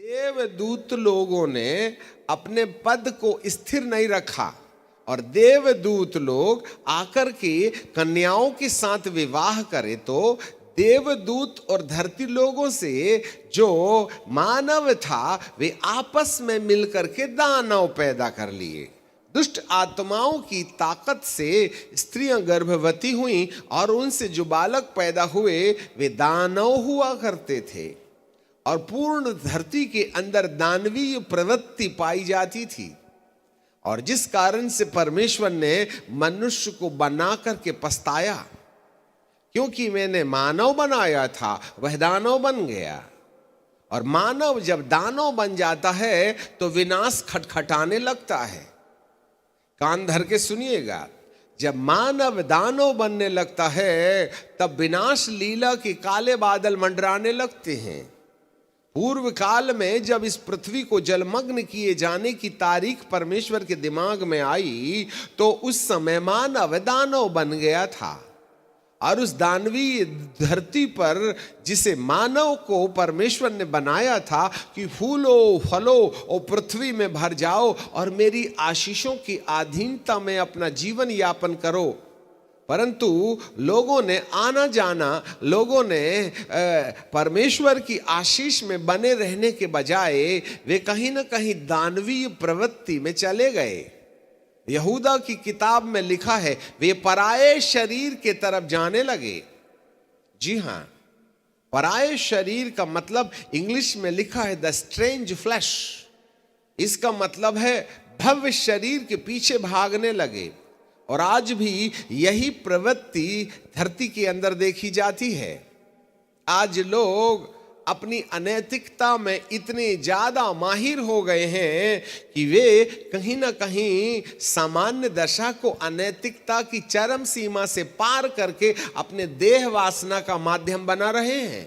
देवदूत लोगों ने अपने पद को स्थिर नहीं रखा और देवदूत लोग आकर के कन्याओं के साथ विवाह करे तो देवदूत और धरती लोगों से जो मानव था वे आपस में मिलकर के दानव पैदा कर लिए। दुष्ट आत्माओं की ताकत से स्त्रियां गर्भवती हुई और उनसे जो बालक पैदा हुए वे दानव हुआ करते थे और पूर्ण धरती के अंदर दानवीय प्रवृत्ति पाई जाती थी। और जिस कारण से परमेश्वर ने मनुष्य को बना करके पछताया, क्योंकि मैंने मानव बनाया था वह दानव बन गया। और मानव जब दानव बन जाता है तो विनाश खटखटाने लगता है। कान धर के सुनिएगा, जब मानव दानव बनने लगता है तब विनाश लीला के काले बादल मंडराने लगते हैं। पूर्व काल में जब इस पृथ्वी को जलमग्न किए जाने की तारीख परमेश्वर के दिमाग में आई तो उस समय मानव दानव बन गया था और उस दानवीय धरती पर जिसे मानव को परमेश्वर ने बनाया था कि फूलो फलो और पृथ्वी में भर जाओ और मेरी आशीषों की अधीनता में अपना जीवन यापन करो, परंतु लोगों ने आना जाना, लोगों ने परमेश्वर की आशीष में बने रहने के बजाय वे कहीं ना कहीं दानवीय प्रवृत्ति में चले गए। यहूदा की किताब में लिखा है वे पराये शरीर के तरफ जाने लगे। जी हां, पराये शरीर का मतलब इंग्लिश में लिखा है द स्ट्रेंज फ्लैश। इसका मतलब है भव्य शरीर के पीछे भागने लगे। और आज भी यही प्रवृत्ति धरती के अंदर देखी जाती है। आज लोग अपनी अनैतिकता में इतने ज्यादा माहिर हो गए हैं कि वे कहीं ना कहीं सामान्य दशा को अनैतिकता की चरम सीमा से पार करके अपने देह वासना का माध्यम बना रहे हैं।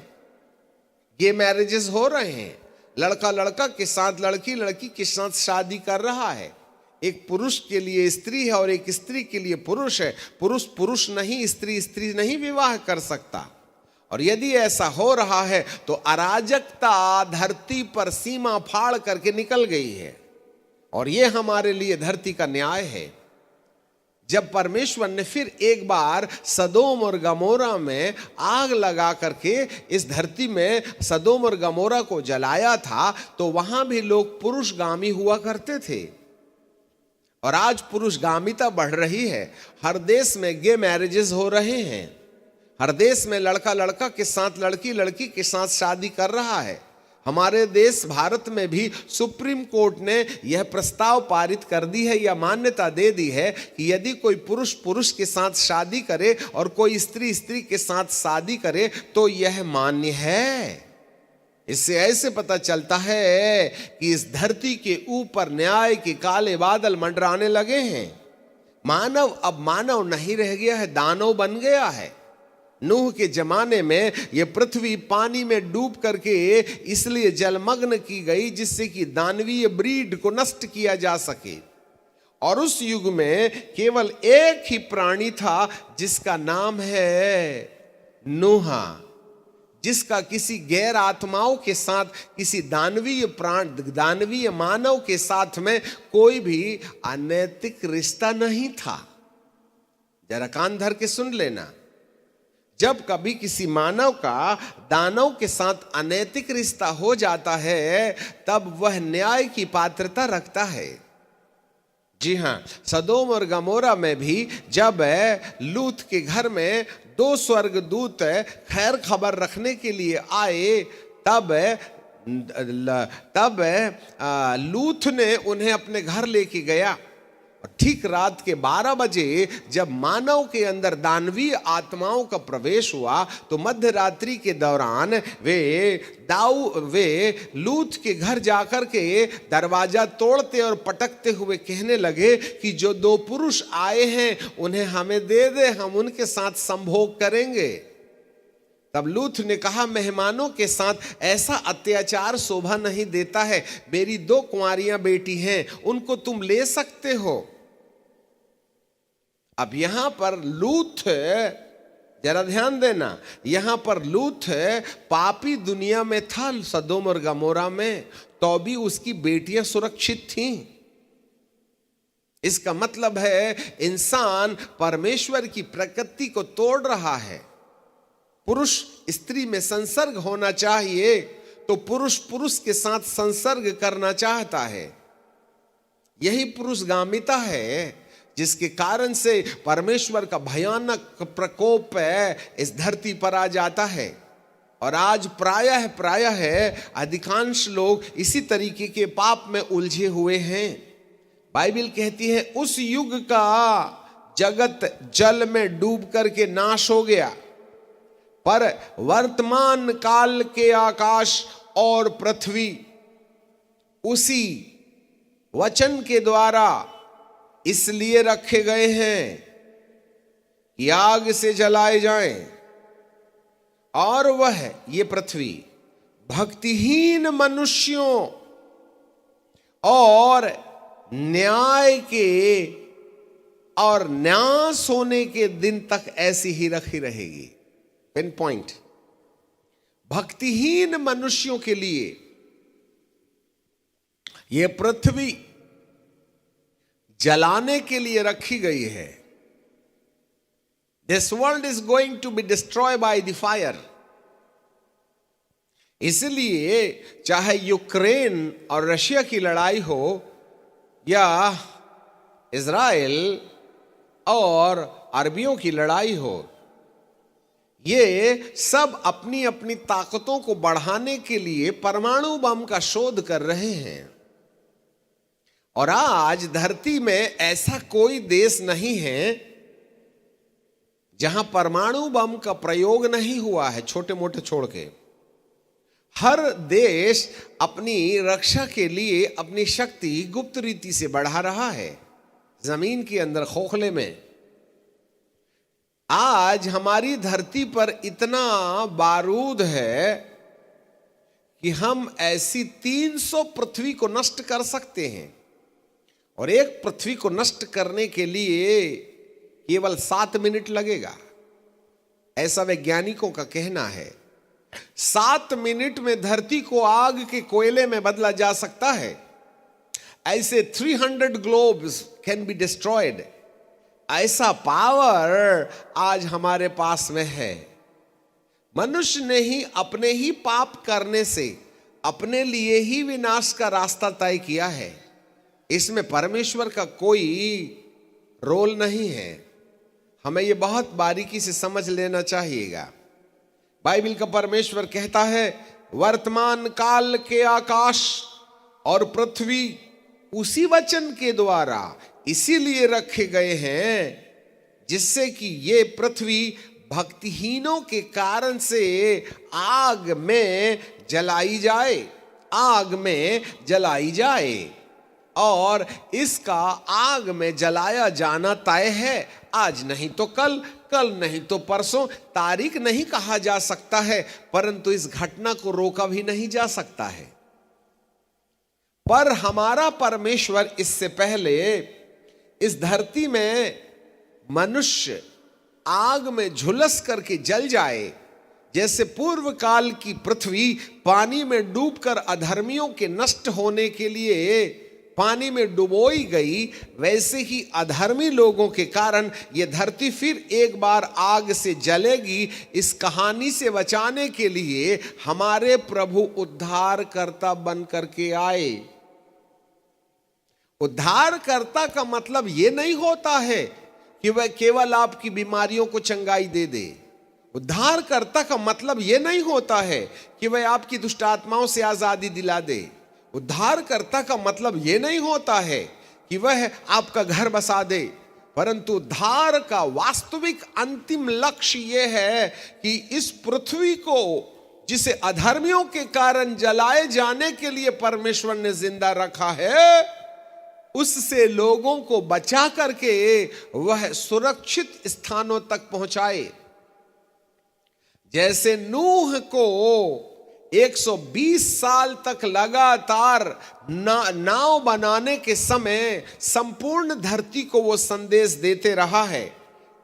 गे मैरिजेस हो रहे हैं, लड़का लड़का के साथ लड़की लड़की के साथ शादी कर रहा है। एक पुरुष के लिए स्त्री है और एक स्त्री के लिए पुरुष है। पुरुष पुरुष नहीं, स्त्री स्त्री नहीं विवाह कर सकता। और यदि ऐसा हो रहा है तो अराजकता धरती पर सीमा फाड़ करके निकल गई है। और यह हमारे लिए धरती का न्याय है। जब परमेश्वर ने फिर एक बार सदोम और गमोरा में आग लगा करके इस धरती में सदोम और गमोरा को जलाया था तो वहां भी लोग पुरुषगामी हुआ करते थे। और आज पुरुषगामिता बढ़ रही है। हर देश में गे मैरिजेस हो रहे हैं। हर देश में लड़का लड़का के साथ लड़की लड़की के साथ शादी कर रहा है। हमारे देश भारत में भी सुप्रीम कोर्ट ने यह प्रस्ताव पारित कर दी है या मान्यता दे दी है कि यदि कोई पुरुष पुरुष के साथ शादी करे और कोई स्त्री स्त्री के साथ शादी करे तो यह मान्य है। इससे ऐसे पता चलता है कि इस धरती के ऊपर न्याय के काले बादल मंडराने लगे हैं। मानव अब मानव नहीं रह गया है, दानव बन गया है। नूह के जमाने में यह पृथ्वी पानी में डूब करके इसलिए जलमग्न की गई जिससे कि दानवीय ब्रीड को नष्ट किया जा सके। और उस युग में केवल एक ही प्राणी था जिसका नाम है नूहा, जिसका किसी गैर आत्माओं के साथ, किसी दानवीय मानव के साथ में कोई भी अनैतिक रिश्ता नहीं था। जरा कान धर के सुन लेना, जब कभी किसी मानव का दानव के साथ अनैतिक रिश्ता हो जाता है तब वह न्याय की पात्रता रखता है। जी हां, सदोम और गमोरा में भी जब लूत के घर में 2 स्वर्गदूत खैर खबर रखने के लिए आए तब लूत ने उन्हें अपने घर लेके गया। और ठीक रात के 12 बजे जब मानव के अंदर दानवीय आत्माओं का प्रवेश हुआ तो मध्य रात्रि के दौरान वे लूत के घर जाकर के दरवाजा तोड़ते और पटकते हुए कहने लगे कि जो 2 पुरुष आए हैं उन्हें हमें दे दे, हम उनके साथ संभोग करेंगे। तब लूत ने कहा, मेहमानों के साथ ऐसा अत्याचार शोभा नहीं देता है। मेरी 2 कुंवारियां बेटी हैं, उनको तुम ले सकते हो। अब यहां पर लूत जरा ध्यान देना, यहां पर लूत पापी दुनिया में था, सदोम और गमोरा में, तो भी उसकी बेटियां सुरक्षित थीं। इसका मतलब है इंसान परमेश्वर की प्रकृति को तोड़ रहा है। पुरुष स्त्री में संसर्ग होना चाहिए तो पुरुष पुरुष के साथ संसर्ग करना चाहता है। यही पुरुषगामिता है जिसके कारण से परमेश्वर का भयानक प्रकोप इस धरती पर आ जाता है। और आज प्रायः अधिकांश लोग इसी तरीके के पाप में उलझे हुए हैं। बाइबल कहती है उस युग का जगत जल में डूब करके नाश हो गया, पर वर्तमान काल के आकाश और पृथ्वी उसी वचन के द्वारा इसलिए रखे गए हैं कि आग से जलाए जाएं, और वह ये पृथ्वी भक्तिहीन मनुष्यों और न्याय के और न्यास होने के दिन तक ऐसी ही रखी रहेगी। पिन पॉइंट, भक्तिहीन मनुष्यों के लिए यह पृथ्वी जलाने के लिए रखी गई है। This world is going to be destroy by the fire. इसलिए चाहे यूक्रेन और रशिया की लड़ाई हो या इजराइल और अरबियों की लड़ाई हो, ये सब अपनी अपनी ताकतों को बढ़ाने के लिए परमाणु बम का शोध कर रहे हैं। और आज धरती में ऐसा कोई देश नहीं है जहां परमाणु बम का प्रयोग नहीं हुआ है, छोटे मोटे छोड़ के। हर देश अपनी रक्षा के लिए अपनी शक्ति गुप्त रीति से बढ़ा रहा है, जमीन के अंदर खोखले में। आज हमारी धरती पर इतना बारूद है कि हम ऐसी 300 पृथ्वी को नष्ट कर सकते हैं, और एक पृथ्वी को नष्ट करने के लिए केवल 7 मिनट लगेगा, ऐसा वैज्ञानिकों का कहना है। 7 मिनट में धरती को आग के कोयले में बदला जा सकता है। ऐसे 300 ग्लोब्स कैन बी डिस्ट्रॉयड। ऐसा पावर आज हमारे पास में है। मनुष्य ने ही अपने ही पाप करने से अपने लिए ही विनाश का रास्ता तय किया है। इसमें परमेश्वर का कोई रोल नहीं है। हमें यह बहुत बारीकी से समझ लेना चाहिएगा। बाइबल का परमेश्वर कहता है वर्तमान काल के आकाश और पृथ्वी उसी वचन के द्वारा इसीलिए रखे गए हैं जिससे कि ये पृथ्वी भक्तिहीनों के कारण से आग में जलाई जाए, आग में जलाई जाए। और इसका आग में जलाया जाना तय है, आज नहीं तो कल, कल नहीं तो परसों। तारीख नहीं कहा जा सकता है, परंतु इस घटना को रोका भी नहीं जा सकता है। पर हमारा परमेश्वर इससे पहले इस धरती में मनुष्य आग में झुलस करके जल जाए, जैसे पूर्व काल की पृथ्वी पानी में डूबकर अधर्मियों के नष्ट होने के लिए पानी में डुबोई गई, वैसे ही अधर्मी लोगों के कारण यह धरती फिर एक बार आग से जलेगी। इस कहानी से बचाने के लिए हमारे प्रभु उद्धारकर्ता बन करके आए। उद्धारकर्ता का मतलब यह नहीं होता है कि वह केवल आपकी बीमारियों को चंगाई दे दे। उद्धारकर्ता का मतलब यह नहीं होता है कि वह आपकी दुष्ट आत्माओं से आजादी दिला दे। उद्धारकर्ता का मतलब यह नहीं होता है कि वह आपका घर बसा दे, परंतु उद्धार का वास्तविक अंतिम लक्ष्य यह है कि इस पृथ्वी को जिसे अधर्मियों के कारण जलाए जाने के लिए परमेश्वर ने जिंदा रखा है, उससे लोगों को बचा करके वह सुरक्षित स्थानों तक पहुंचाए। जैसे नूह को 120 साल तक लगातार नाव बनाने के समय संपूर्ण धरती को वो संदेश देते रहा है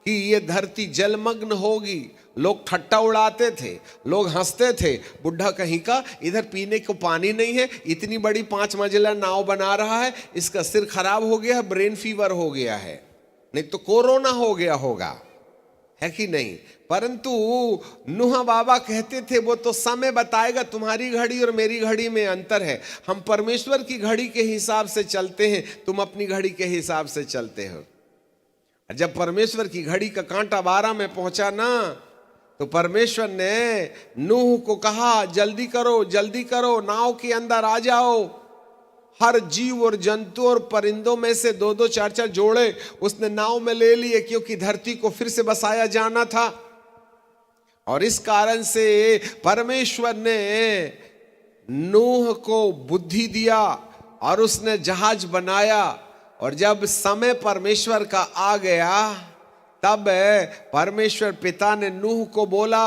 कि ये धरती जलमग्न होगी। लोग ठट्टा उड़ाते थे, लोग हंसते थे, बुढ़ा कहीं का इधर पीने को पानी नहीं है, इतनी बड़ी 5 मंजिला नाव बना रहा है, इसका सिर खराब हो गया है, ब्रेन फीवर हो गया है, नहीं तो कोरोना हो गया होगा, है कि नहीं। परंतु नूह बाबा कहते थे वो तो समय बताएगा, तुम्हारी घड़ी और मेरी घड़ी में अंतर है। हम परमेश्वर की घड़ी के हिसाब से चलते हैं, तुम अपनी घड़ी के हिसाब से चलते हो। जब परमेश्वर की घड़ी का कांटा 12 में पहुंचा ना, तो परमेश्वर ने नूह को कहा जल्दी करो, नाव के अंदर आ जाओ। हर जीव और जंतु और परिंदों में से 2-2 4-4 जोड़े उसने नाव में ले लिए, क्योंकि धरती को फिर से बसाया जाना था। और इस कारण से परमेश्वर ने नूह को बुद्धि दिया और उसने जहाज बनाया। और जब समय परमेश्वर का आ गया, तब परमेश्वर पिता ने नूह को बोला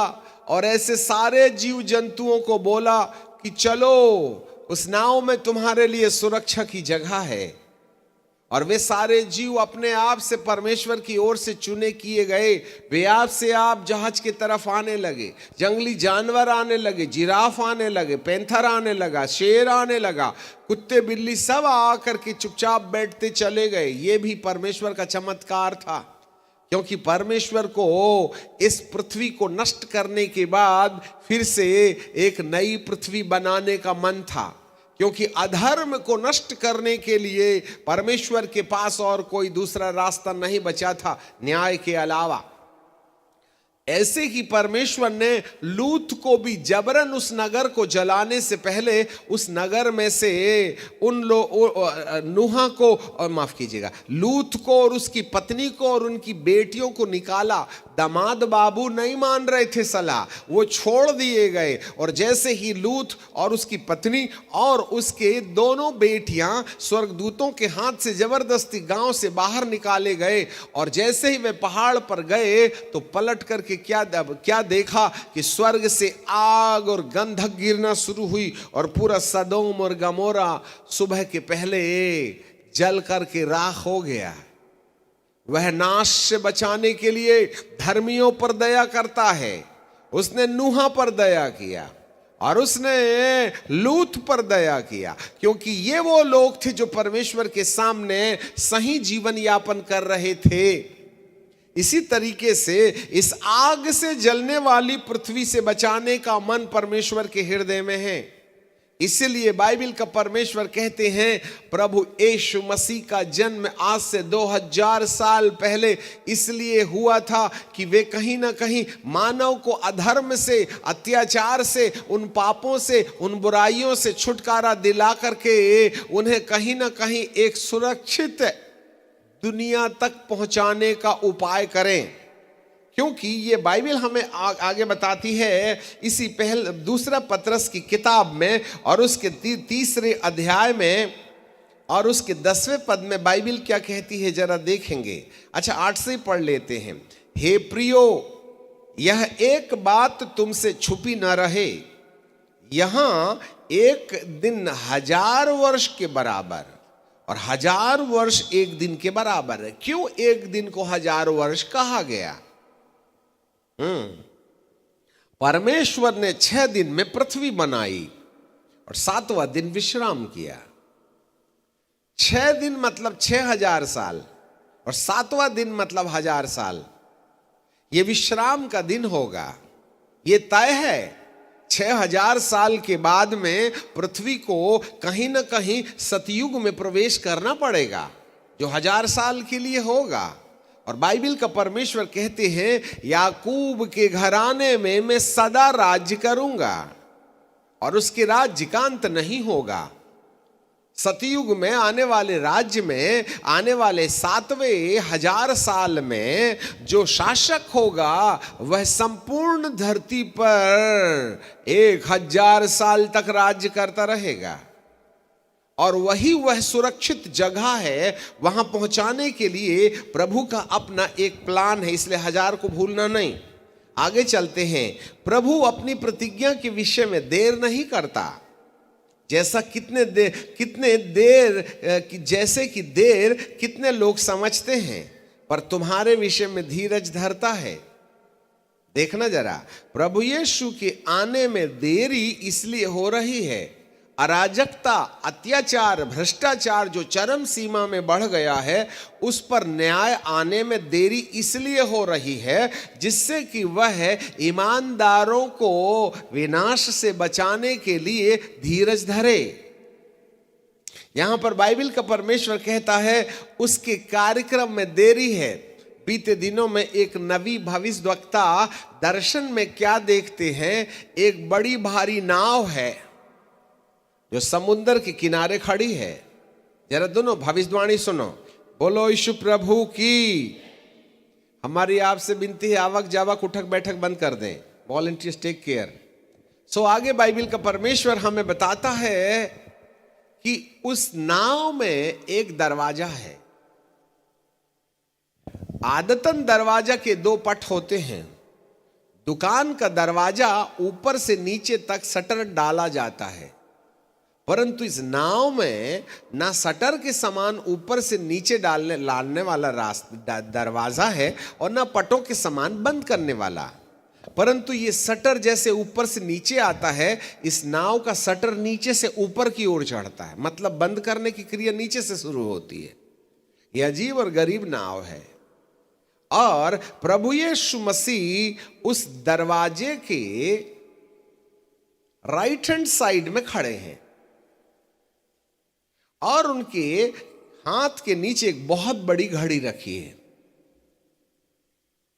और ऐसे सारे जीव जंतुओं को बोला कि चलो उस नाव में तुम्हारे लिए सुरक्षा की जगह है। और वे सारे जीव अपने आप से परमेश्वर की ओर से चुने किए गए, वे आप से आप जहाज की तरफ आने लगे। जंगली जानवर आने लगे, जिराफ आने लगे, पैंथर आने लगा, शेर आने लगा, कुत्ते बिल्ली सब आकर के चुपचाप बैठते चले गए। ये भी परमेश्वर का चमत्कार था, क्योंकि परमेश्वर को इस पृथ्वी को नष्ट करने के बाद फिर से एक नई पृथ्वी बनाने का मन था। क्योंकि अधर्म को नष्ट करने के लिए परमेश्वर के पास और कोई दूसरा रास्ता नहीं बचा था न्याय के अलावा। ऐसे ही परमेश्वर ने लूत को भी जबरन उस नगर को जलाने से पहले उस नगर में से उन नूहा को, माफ कीजिएगा, लूत को और उसकी पत्नी को और उनकी बेटियों को निकाला। दामाद बाबू नहीं मान रहे थे सलाह, वो छोड़ दिए गए। और जैसे ही लूत और उसकी पत्नी और उसके दोनों बेटियां स्वर्गदूतों के हाथ से जबरदस्ती गांव से बाहर निकाले गए, और जैसे ही वे पहाड़ पर गए तो पलट करके क्या देखा कि स्वर्ग से आग और गंधक गिरना शुरू हुई और पूरा सदोम और गमोरा सुबह के पहले जल करके राख हो गया। वह नाश से बचाने के लिए धर्मियों पर दया करता है। उसने नूहा पर दया किया और उसने लूत पर दया किया, क्योंकि ये वो लोग थे जो परमेश्वर के सामने सही जीवन यापन कर रहे थे। इसी तरीके से इस आग से जलने वाली पृथ्वी से बचाने का मन परमेश्वर के हृदय में है। इसीलिए बाइबल का परमेश्वर कहते हैं प्रभु यीशु मसीह का जन्म आज से 2000 साल पहले इसलिए हुआ था कि वे कहीं ना कहीं मानव को अधर्म से, अत्याचार से, उन पापों से, उन बुराइयों से छुटकारा दिला करके उन्हें कहीं ना कहीं एक सुरक्षित दुनिया तक पहुंचाने का उपाय करें। क्योंकि ये बाइबल हमें आगे बताती है इसी दूसरा पतरस की किताब में और उसके 3 अध्याय में और उसके 10वें पद में बाइबल क्या कहती है जरा देखेंगे। अच्छा, 8 से पढ़ लेते हैं। हे प्रियो, यह एक बात तुमसे छुपी न रहे, यहां एक दिन 1000 वर्ष के बराबर और 1000 वर्ष एक दिन के बराबर है। क्यों एक दिन को 1000 वर्ष कहा गया? परमेश्वर ने 6 दिन में पृथ्वी बनाई और 7वां दिन विश्राम किया। 6 दिन मतलब 6000 साल और 7वां दिन मतलब 1000 साल। ये विश्राम का दिन होगा, ये तय है। 6000 साल के बाद में पृथ्वी को कहीं ना कहीं सतयुग में प्रवेश करना पड़ेगा, जो 1000 साल के लिए होगा। और बाइबल का परमेश्वर कहते हैं याकूब के घराने में मैं सदा राज्य करूंगा और उसके राज्य का अंत नहीं होगा। सतयुग में आने वाले राज्य में आने वाले 7वें 1000 साल में जो शासक होगा वह संपूर्ण धरती पर 1000 साल तक राज्य करता रहेगा। और वह सुरक्षित जगह है, वहां पहुंचाने के लिए प्रभु का अपना एक प्लान है, इसलिए 1000 को भूलना नहीं। आगे चलते हैं। प्रभु अपनी प्रतिज्ञा के विषय में देर नहीं करता, जैसा जैसे कि देर कितने लोग समझते हैं। पर तुम्हारे विषय में धीरज धरता है। देखना जरा, प्रभु यीशु के आने में देरी इसलिए हो रही है, अराजकता, अत्याचार, भ्रष्टाचार जो चरम सीमा में बढ़ गया है, उस पर न्याय आने में देरी इसलिए हो रही है जिससे कि वह ईमानदारों को विनाश से बचाने के लिए धीरज धरे। यहां पर बाइबल का परमेश्वर कहता है उसके कार्यक्रम में देरी है। बीते दिनों में एक नबी भविष्यद्वक्ता दर्शन में क्या देखते हैं, एक बड़ी भारी नाव है जो समुद्र के किनारे खड़ी है। जरा दोनों भविष्यवाणी सुनो, बोलो यीशु प्रभु की। हमारी आपसे विनती है, आवक जावक उठक बैठक बंद कर दें, वॉलंटियर्स टेक केयर। सो आगे बाइबल का परमेश्वर हमें बताता है कि उस नाव में एक दरवाजा है। आदतन दरवाजा के दो पट होते हैं। दुकान का दरवाजा ऊपर से नीचे तक शटर डाला जाता है, परंतु इस नाव में ना शटर के समान ऊपर से नीचे डालने वाला रास्ता दरवाजा है और ना पटों के समान बंद करने वाला। परंतु ये शटर जैसे ऊपर से नीचे आता है, इस नाव का शटर नीचे से ऊपर की ओर चढ़ता है, मतलब बंद करने की क्रिया नीचे से शुरू होती है। यह अजीब और गरीब नाव है। और प्रभु यीशु मसीह उस दरवाजे के राइट हैंड साइड में खड़े हैं और उनके हाथ के नीचे एक बहुत बड़ी घड़ी रखी है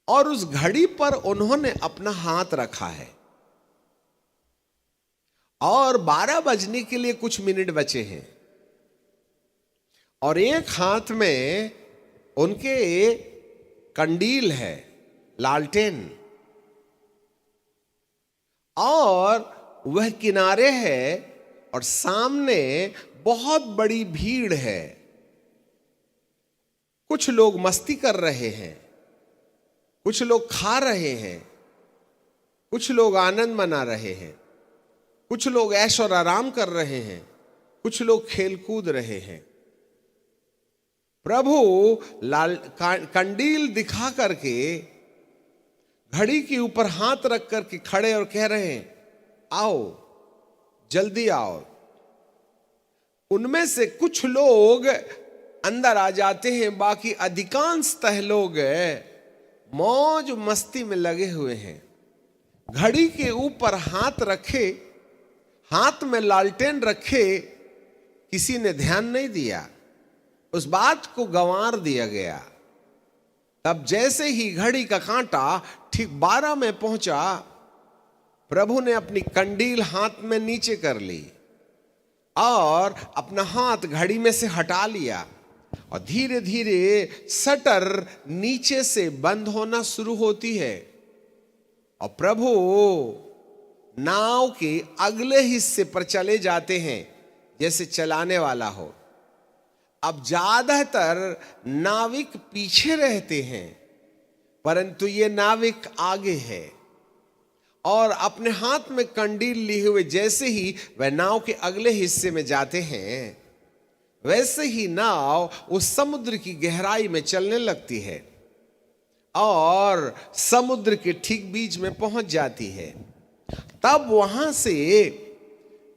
और उस घड़ी पर उन्होंने अपना हाथ रखा है और 12 बजने के लिए कुछ मिनट बचे हैं और एक हाथ में उनके कंडील है, लालटेन, और वह किनारे है और सामने बहुत बड़ी भीड़ है। कुछ लोग मस्ती कर रहे हैं, कुछ लोग खा रहे हैं, कुछ लोग आनंद मना रहे हैं, कुछ लोग ऐश और आराम कर रहे हैं, कुछ लोग खेल कूद रहे हैं। प्रभु कंडील दिखा करके घड़ी के ऊपर हाथ रख करके खड़े और कह रहे हैं, आओ जल्दी आओ। उनमें से कुछ लोग अंदर आ जाते हैं, बाकी अधिकांशतः लोग मौज मस्ती में लगे हुए हैं। घड़ी के ऊपर हाथ रखे, हाथ में लालटेन रखे, किसी ने ध्यान नहीं दिया, उस बात को गंवार दिया गया। तब जैसे ही घड़ी का कांटा ठीक 12 में पहुंचा, प्रभु ने अपनी कंडील हाथ में नीचे कर ली और अपना हाथ घड़ी में से हटा लिया और धीरे धीरे शटर नीचे से बंद होना शुरू होती है और प्रभु नाव के अगले हिस्से पर चले जाते हैं जैसे चलाने वाला हो। अब ज्यादातर नाविक पीछे रहते हैं, परंतु ये नाविक आगे है और अपने हाथ में कंडील लिए हुए जैसे ही वह नाव के अगले हिस्से में जाते हैं, वैसे ही नाव उस समुद्र की गहराई में चलने लगती है और समुद्र के ठीक बीच में पहुंच जाती है। तब वहां से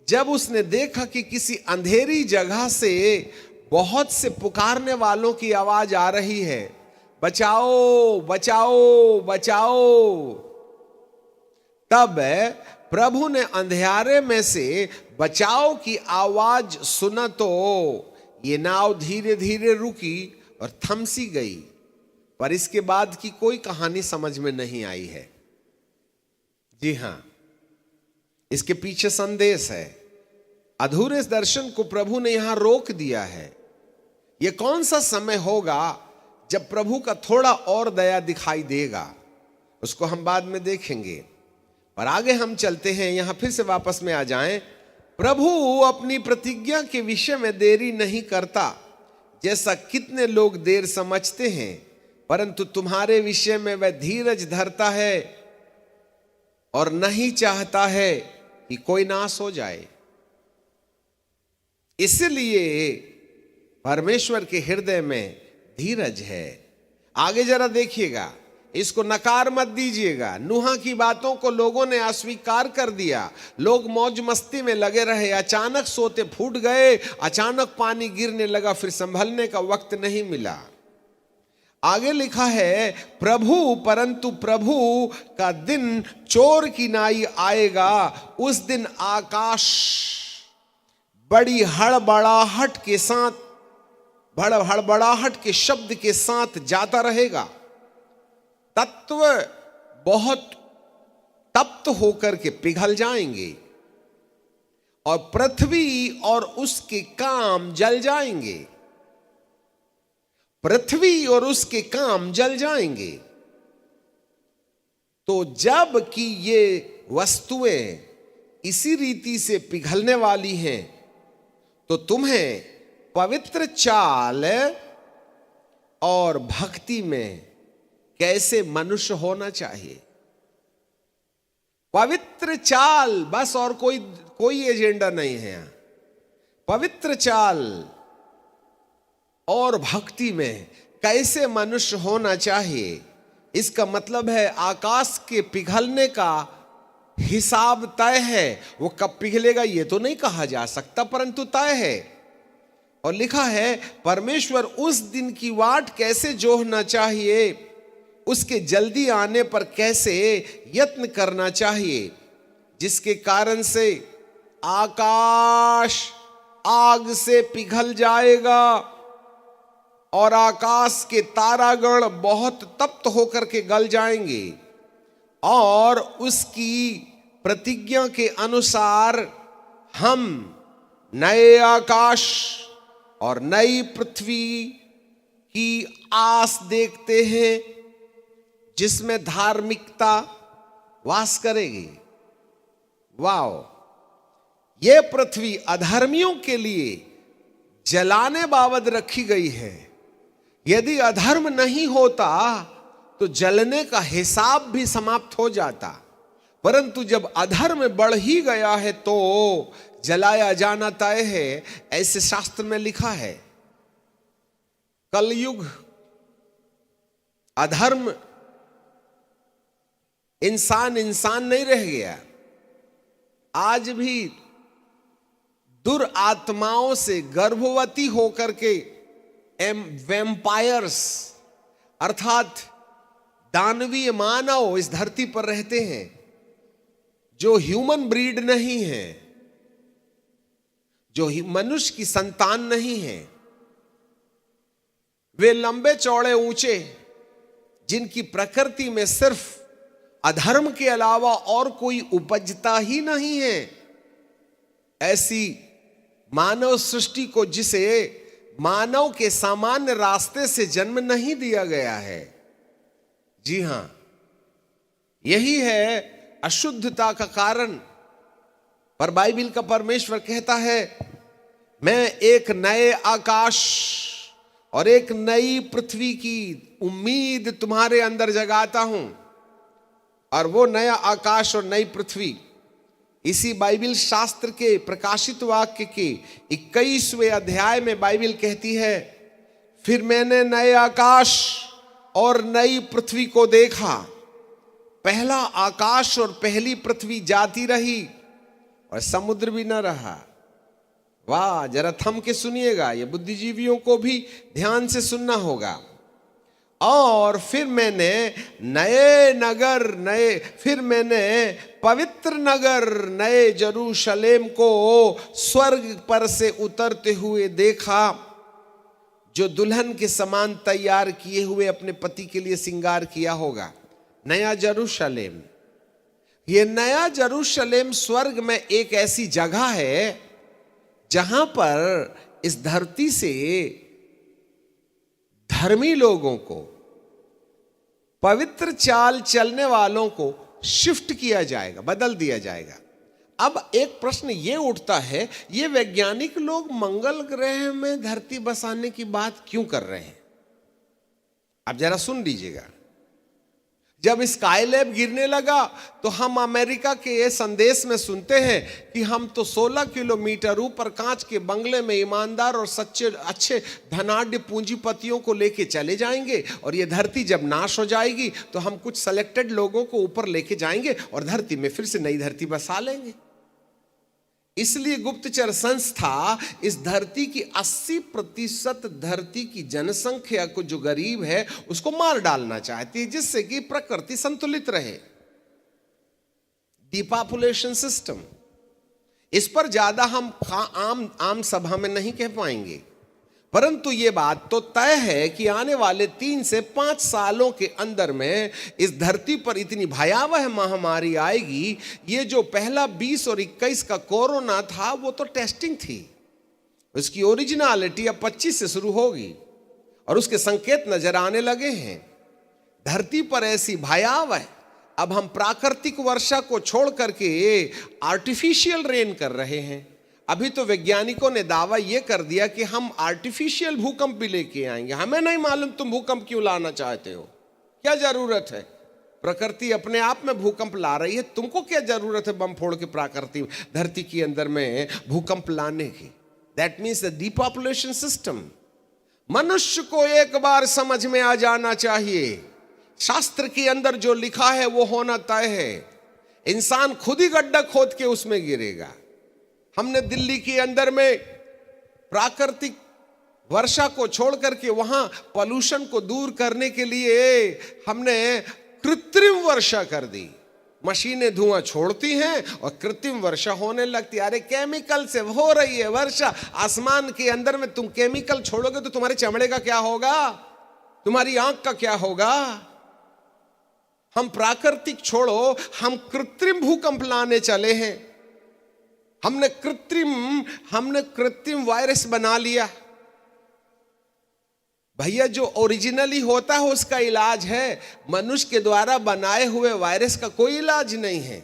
जब उसने देखा कि किसी अंधेरी जगह से बहुत से पुकारने वालों की आवाज आ रही है, बचाओ बचाओ बचाओ, तब प्रभु ने अंधेरे में से बचाओ की आवाज सुना तो ये नाव धीरे धीरे रुकी और थम सी गई, पर इसके बाद की कोई कहानी समझ में नहीं आई है। जी हां, इसके पीछे संदेश है। अधूरे दर्शन को प्रभु ने यहां रोक दिया है। यह कौन सा समय होगा जब प्रभु का थोड़ा और दया दिखाई देगा, उसको हम बाद में देखेंगे। पर आगे हम चलते हैं, यहां फिर से वापस में आ जाएं। प्रभु अपनी प्रतिज्ञा के विषय में देरी नहीं करता, जैसा कितने लोग देर समझते हैं, परंतु तुम्हारे विषय में वह धीरज धरता है और नहीं चाहता है कि कोई नाश हो जाए। इसलिए परमेश्वर के हृदय में धीरज है। आगे जरा देखिएगा, इसको नकार मत दीजिएगा। नूहा की बातों को लोगों ने अस्वीकार कर दिया, लोग मौज मस्ती में लगे रहे। अचानक सोते फूट गए, अचानक पानी गिरने लगा, फिर संभलने का वक्त नहीं मिला। आगे लिखा है, परंतु प्रभु का दिन चोर की नाई आएगा। उस दिन आकाश बड़ी हड़बड़ाहट के साथ, हड़बड़ाहट के शब्द के साथ जाता रहेगा। तत्व बहुत तप्त होकर के पिघल जाएंगे और पृथ्वी और उसके काम जल जाएंगे। पृथ्वी और उसके काम जल जाएंगे। तो जब कि ये वस्तुएं इसी रीति से पिघलने वाली हैं, तो तुम्हें पवित्र चाल और भक्ति में कैसे मनुष्य होना चाहिए। पवित्र चाल बस, और कोई एजेंडा नहीं है यहां। पवित्र चाल और भक्ति में कैसे मनुष्य होना चाहिए, इसका मतलब है आकाश के पिघलने का हिसाब तय है। वो कब पिघलेगा ये तो नहीं कहा जा सकता, परंतु तय है। और लिखा है, परमेश्वर उस दिन की वाट कैसे जोहना चाहिए, उसके जल्दी आने पर कैसे यत्न करना चाहिए, जिसके कारण से आकाश आग से पिघल जाएगा और आकाश के तारागण बहुत तप्त होकर के गल जाएंगे। और उसकी प्रतिज्ञा के अनुसार हम नए आकाश और नई पृथ्वी की आस देखते हैं, जिसमें धार्मिकता वास करेगी। वाओ, ये पृथ्वी अधर्मियों के लिए जलाने बाबत रखी गई है। यदि अधर्म नहीं होता तो जलने का हिसाब भी समाप्त हो जाता, परंतु जब अधर्म बढ़ ही गया है तो जलाया जाना तय है। ऐसे शास्त्र में लिखा है। कलयुग, अधर्म, इंसान नहीं रह गया। आज भी दुरात्माओं से गर्भवती होकर के वैम्पायर्स अर्थात दानवीय मानव इस धरती पर रहते हैं, जो ह्यूमन ब्रीड नहीं है, जो मनुष्य की संतान नहीं है। वे लंबे चौड़े ऊंचे, जिनकी प्रकृति में सिर्फ अधर्म के अलावा और कोई उपजता ही नहीं है। ऐसी मानव सृष्टि को, जिसे मानव के सामान्य रास्ते से जन्म नहीं दिया गया है। जी हां, यही है अशुद्धता का कारण। पर बाइबल का परमेश्वर कहता है, मैं एक नए आकाश और एक नई पृथ्वी की उम्मीद तुम्हारे अंदर जगाता हूं। और वो नया आकाश और नई पृथ्वी इसी बाइबल शास्त्र के प्रकाशित वाक्य के 21वें अध्याय में बाइबल कहती है, फिर मैंने नए आकाश और नई पृथ्वी को देखा। पहला आकाश और पहली पृथ्वी जाती रही और समुद्र भी न रहा। वाह, जरा थम के सुनिएगा, ये बुद्धिजीवियों को भी ध्यान से सुनना होगा। और फिर मैंने पवित्र नगर नए यरूशलेम को स्वर्ग पर से उतरते हुए देखा, जो दुल्हन के समान तैयार किए हुए अपने पति के लिए श्रृंगार किया होगा। नया यरूशलेम, ये नया यरूशलेम स्वर्ग में एक ऐसी जगह है जहां पर इस धरती से धर्मी लोगों को, पवित्र चाल चलने वालों को शिफ्ट किया जाएगा, बदल दिया जाएगा। अब एक प्रश्न ये उठता है, ये वैज्ञानिक लोग मंगल ग्रह में धरती बसाने की बात क्यों कर रहे हैं? अब जरा सुन लीजिएगा। जब स्काईलैब गिरने लगा तो हम अमेरिका के ये संदेश में सुनते हैं कि हम तो 16 किलोमीटर ऊपर कांच के बंगले में ईमानदार और सच्चे अच्छे धनाढ्य पूंजीपतियों को लेके चले जाएंगे, और ये धरती जब नाश हो जाएगी तो हम कुछ सेलेक्टेड लोगों को ऊपर लेके जाएंगे और धरती में फिर से नई धरती बसा लेंगे। इसलिए गुप्तचर संस्था इस धरती की 80% धरती की जनसंख्या को, जो गरीब है, उसको मार डालना चाहती है, जिससे कि प्रकृति संतुलित रहे। डिपॉपुलेशन सिस्टम, इस पर ज्यादा हम आम सभा में नहीं कह पाएंगे, परंतु ये बात तो तय है कि आने वाले 3 से 5 सालों के अंदर में इस धरती पर इतनी भयावह महामारी आएगी। ये जो पहला 20 और 21 का कोरोना था वो तो टेस्टिंग थी, उसकी ओरिजिनलिटी अब 25 से शुरू होगी और उसके संकेत नजर आने लगे हैं। धरती पर ऐसी भयावह, अब हम प्राकृतिक वर्षा को छोड़ करके आर्टिफिशियल रेन कर रहे हैं। अभी तो वैज्ञानिकों ने दावा यह कर दिया कि हम आर्टिफिशियल भूकंप भी लेके आएंगे। हमें नहीं मालूम तुम भूकंप क्यों लाना चाहते हो, क्या जरूरत है? प्रकृति अपने आप में भूकंप ला रही है, तुमको क्या जरूरत है बम फोड़ के प्राकृतिक धरती के अंदर में भूकंप लाने की? That means the depopulation system. मनुष्य को एक बार समझ में आ जाना चाहिए, शास्त्र के अंदर जो लिखा है वो होना तय है। इंसान खुद ही गड्ढा खोद के उसमें गिरेगा। हमने दिल्ली के अंदर में प्राकृतिक वर्षा को छोड़ करके वहां पॉल्यूशन को दूर करने के लिए हमने कृत्रिम वर्षा कर दी। मशीनें धुआं छोड़ती हैं और कृत्रिम वर्षा होने लगती है। अरे केमिकल से हो रही है वर्षा, आसमान के अंदर में तुम केमिकल छोड़ोगे तो तुम्हारे चमड़े का क्या होगा, तुम्हारी आंख का क्या होगा? हम प्राकृतिक छोड़ो, हम कृत्रिम भूकंप लाने चले हैं। हमने कृत्रिम वायरस बना लिया। भैया जो ओरिजिनली होता है उसका इलाज है, मनुष्य के द्वारा बनाए हुए वायरस का कोई इलाज नहीं है।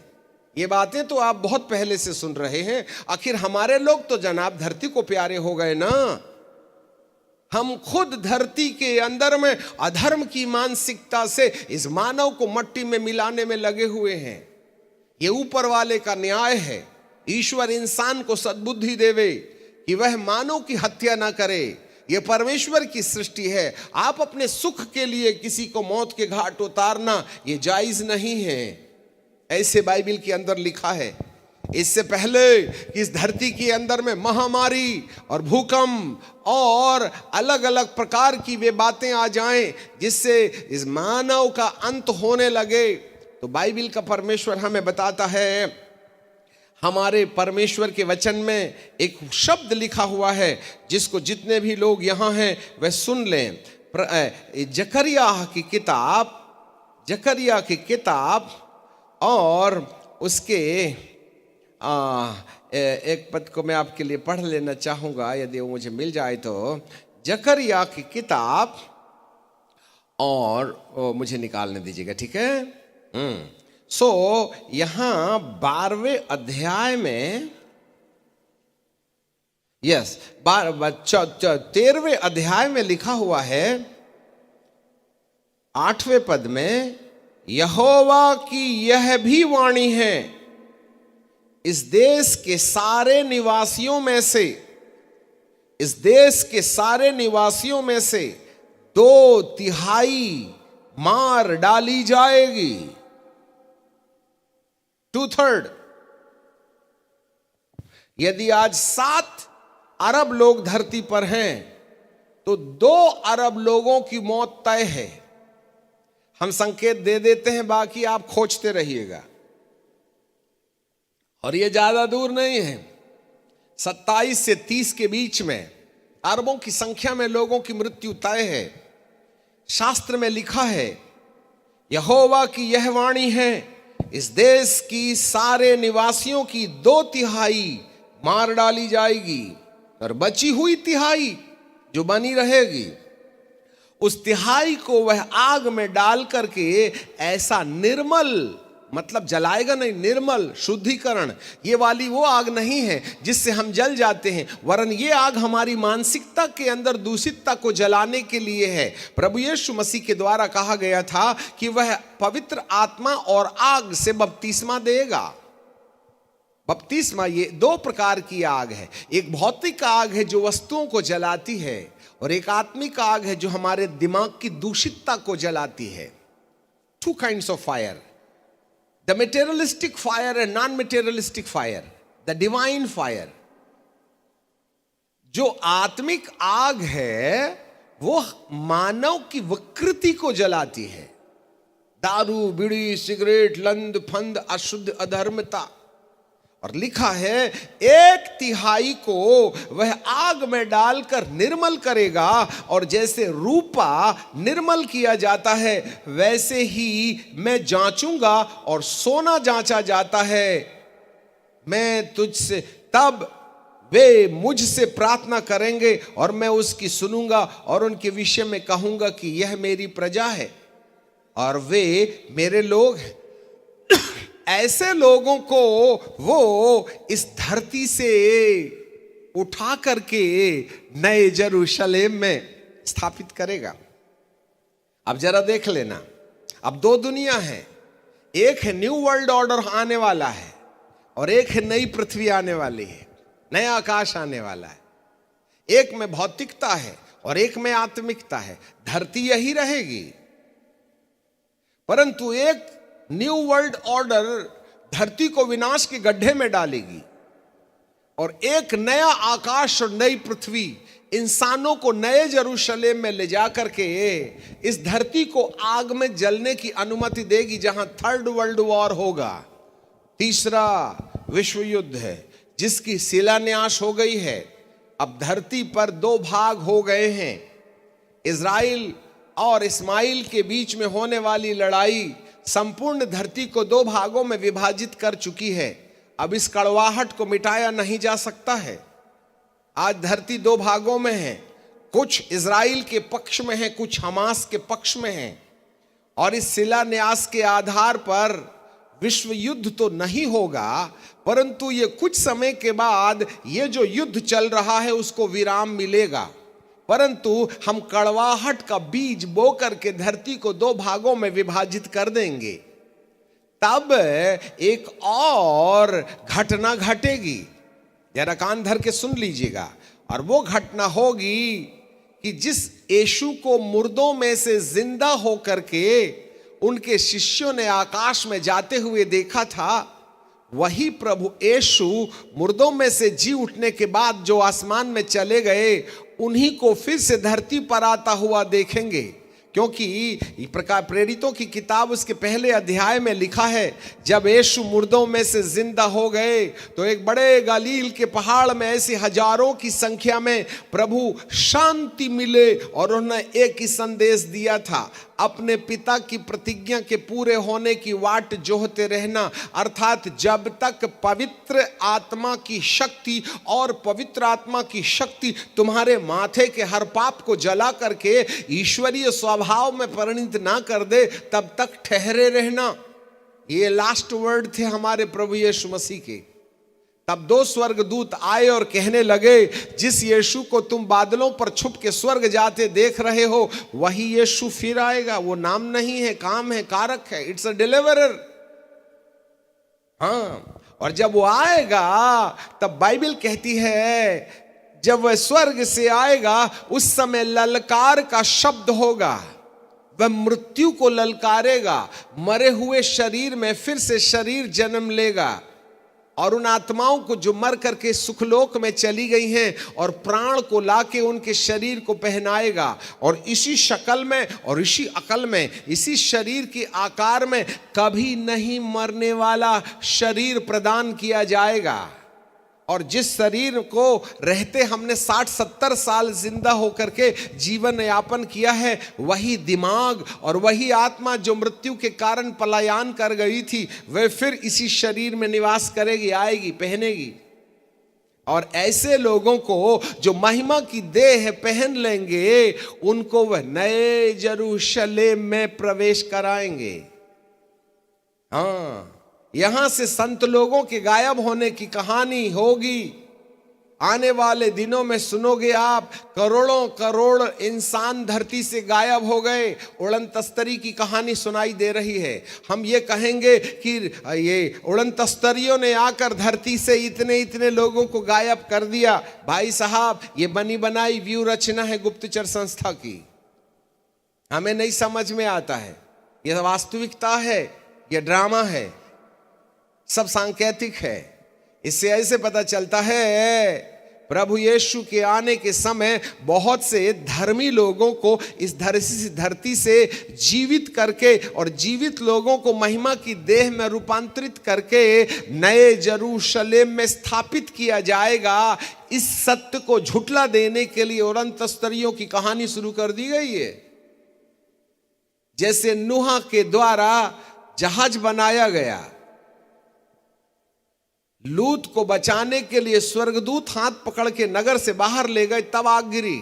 ये बातें तो आप बहुत पहले से सुन रहे हैं। आखिर हमारे लोग तो जनाब धरती को प्यारे हो गए ना। हम खुद धरती के अंदर में अधर्म की मानसिकता से इस मानव को मट्टी में मिलाने में लगे हुए हैं। ये ऊपर वाले का न्याय है। ईश्वर इंसान को सद्बुद्धि देवे कि वह मानव की हत्या ना करे। यह परमेश्वर की सृष्टि है। आप अपने सुख के लिए किसी को मौत के घाट उतारना ये जायज नहीं है, ऐसे बाइबल के अंदर लिखा है। इससे पहले कि इस धरती के अंदर में महामारी और भूकंप और अलग अलग प्रकार की वे बातें आ जाएं जिससे इस मानव का अंत होने लगे, तो बाइबल का परमेश्वर हमें बताता है, हमारे परमेश्वर के वचन में एक शब्द लिखा हुआ है जिसको जितने भी लोग यहाँ हैं वह सुन लें। जकरिया की किताब और उसके एक पद को मैं आपके लिए पढ़ लेना चाहूँगा, यदि वो मुझे मिल जाए तो। जकरिया की किताब और मुझे निकालने दीजिएगा, ठीक है। यहां 12वें अध्याय में 13वें अध्याय में लिखा हुआ है 8वें पद में, यहोवा की यह भी वाणी है, इस देश के सारे निवासियों में से 2/3 मार डाली जाएगी। 2/3। यदि आज 7 अरब लोग धरती पर हैं तो 2 अरब लोगों की मौत तय है। हम संकेत दे देते हैं, बाकी आप खोजते रहिएगा। और ये ज्यादा दूर नहीं है, 27 से 30 के बीच में अरबों की संख्या में लोगों की मृत्यु तय है। शास्त्र में लिखा है, यहोवा की यह वाणी है, इस देश की सारे निवासियों की 2/3 मार डाली जाएगी और बची हुई 1/3 जो बनी रहेगी, उस 1/3 को वह आग में डाल करके ऐसा निर्मल मतलब जलाएगा नहीं, निर्मल शुद्धिकरण। ये वाली वो आग नहीं है जिससे हम जल जाते हैं, वरन ये आग हमारी मानसिकता के अंदर दूषितता को जलाने के लिए है। प्रभु यीशु मसीह के द्वारा कहा गया था कि वह पवित्र आत्मा और आग से बपतिस्मा देगा। बपतिस्मा ये दो प्रकार की आग है, एक भौतिक आग है जो वस्तुओं को जलाती है, और एक आत्मिक आग है जो हमारे दिमाग की दूषितता को जलाती है। Two kinds of fire, the materialistic fire and non materialistic fire, the divine fire. जो आत्मिक आग है वो मानव की विकृति को जलाती है। दारू, बीड़ी, सिगरेट, लंद फंद, अशुद्ध, अधर्मता। और लिखा है 1/3 को वह आग में डालकर निर्मल करेगा, और जैसे रूपा निर्मल किया जाता है वैसे ही मैं जांचूंगा और सोना जांचा जाता है। मैं तुझसे, तब वे मुझसे प्रार्थना करेंगे और मैं उसकी सुनूंगा और उनके विषय में कहूंगा कि यह मेरी प्रजा है और वे मेरे लोग हैं। ऐसे लोगों को वो इस धरती से उठा करके नए यरूशलेम में स्थापित करेगा। अब जरा देख लेना, अब दो दुनिया है, एक है न्यू वर्ल्ड ऑर्डर आने वाला है और एक है नई पृथ्वी आने वाली है, नया आकाश आने वाला है। एक में भौतिकता है और एक में आत्मिकता है। धरती यही रहेगी, परंतु एक न्यू वर्ल्ड ऑर्डर धरती को विनाश के गड्ढे में डालेगी और एक नया आकाश और नई पृथ्वी इंसानों को नए यरूशलेम में ले जा करके इस धरती को आग में जलने की अनुमति देगी, जहां 3rd वर्ल्ड वॉर होगा, तीसरा विश्व युद्ध है, जिसकी शिलान्यास हो गई है। अब धरती पर 2 भाग हो गए हैं। इजराइल और इस्माइल के बीच में होने वाली लड़ाई संपूर्ण धरती को 2 भागों में विभाजित कर चुकी है। अब इस कड़वाहट को मिटाया नहीं जा सकता है। आज धरती 2 भागों में है, कुछ इजराइल के पक्ष में है, कुछ हमास के पक्ष में है। और इस शिलान्यास के आधार पर विश्व युद्ध तो नहीं होगा, परंतु ये कुछ समय के बाद ये जो युद्ध चल रहा है उसको विराम मिलेगा। परंतु हम कड़वाहट का बीज बो करके धरती को 2 भागों में विभाजित कर देंगे, तब एक और घटना घटेगी। जरा कान धर के सुन लीजिएगा। और वो घटना होगी कि जिस यीशु को मुर्दों में से जिंदा होकर के उनके शिष्यों ने आकाश में जाते हुए देखा था, वही प्रभु यीशु मुर्दों में से जी उठने के बाद जो आसमान में चले गए, उन्हीं को फिर से धरती पर आता हुआ देखेंगे। क्योंकि इस प्रकार प्रेरितों की किताब उसके पहले अध्याय में लिखा है, जब यीशु मुर्दों में से जिंदा हो गए तो एक बड़े गलील के पहाड़ में ऐसे हजारों की संख्या में प्रभु शांति मिले, और उन्होंने एक ही संदेश दिया था, अपने पिता की प्रतिज्ञा के पूरे होने की वाट जोहते रहना। अर्थात जब तक पवित्र आत्मा की शक्ति और पवित्र आत्मा की शक्ति तुम्हारे माथे के हर पाप को जला करके ईश्वरीय स्वभाव में परिणत ना कर दे, तब तक ठहरे रहना। ये लास्ट वर्ड थे हमारे प्रभु यीशु मसीह के। तब 2 स्वर्गदूत आए और कहने लगे, जिस यीशु को तुम बादलों पर छुप के स्वर्ग जाते देख रहे हो, वही यीशु फिर आएगा। वो नाम नहीं है, काम है, कारक है, इट्स अ डिलीवरर। हाँ, और जब वो आएगा तब बाइबल कहती है, जब वह स्वर्ग से आएगा उस समय ललकार का शब्द होगा। वह मृत्यु को ललकारेगा, मरे हुए शरीर में फिर से शरीर जन्म लेगा, और उन आत्माओं को जो मर करके सुखलोक में चली गई हैं और प्राण को लाके उनके शरीर को पहनाएगा, और इसी शक्ल में और इसी अकल में, इसी शरीर के आकार में कभी नहीं मरने वाला शरीर प्रदान किया जाएगा। और जिस शरीर को रहते हमने 60-70 साल जिंदा होकर के जीवन यापन किया है, वही दिमाग और वही आत्मा जो मृत्यु के कारण पलायन कर गई थी, वह फिर इसी शरीर में निवास करेगी, आएगी, पहनेगी। और ऐसे लोगों को जो महिमा की देह पहन लेंगे, उनको वह नए यरूशलेम में प्रवेश कराएंगे। हाँ, यहां से संत लोगों के गायब होने की कहानी होगी। आने वाले दिनों में सुनोगे आप, करोड़ों करोड़ इंसान धरती से गायब हो गए। उड़न तस्तरी की कहानी सुनाई दे रही है। हम ये कहेंगे कि ये उड़न तस्तरियों ने आकर धरती से इतने इतने लोगों को गायब कर दिया। भाई साहब, ये बनी बनाई व्यू रचना है गुप्तचर संस्था की, हमें नहीं समझ में आता है। यह वास्तविकता है, यह ड्रामा है, सब सांकेतिक है। इससे ऐसे पता चलता है प्रभु यीशु के आने के समय बहुत से धर्मी लोगों को इस धरती से जीवित करके और जीवित लोगों को महिमा की देह में रूपांतरित करके नए यरूशलेम में स्थापित किया जाएगा। इस सत्य को झुठला देने के लिए उड़न तस्तरियों की कहानी शुरू कर दी गई है। जैसे नूह के द्वारा जहाज बनाया गया, लूत को बचाने के लिए स्वर्गदूत हाथ पकड़ के नगर से बाहर ले गए, तब आग गिरी।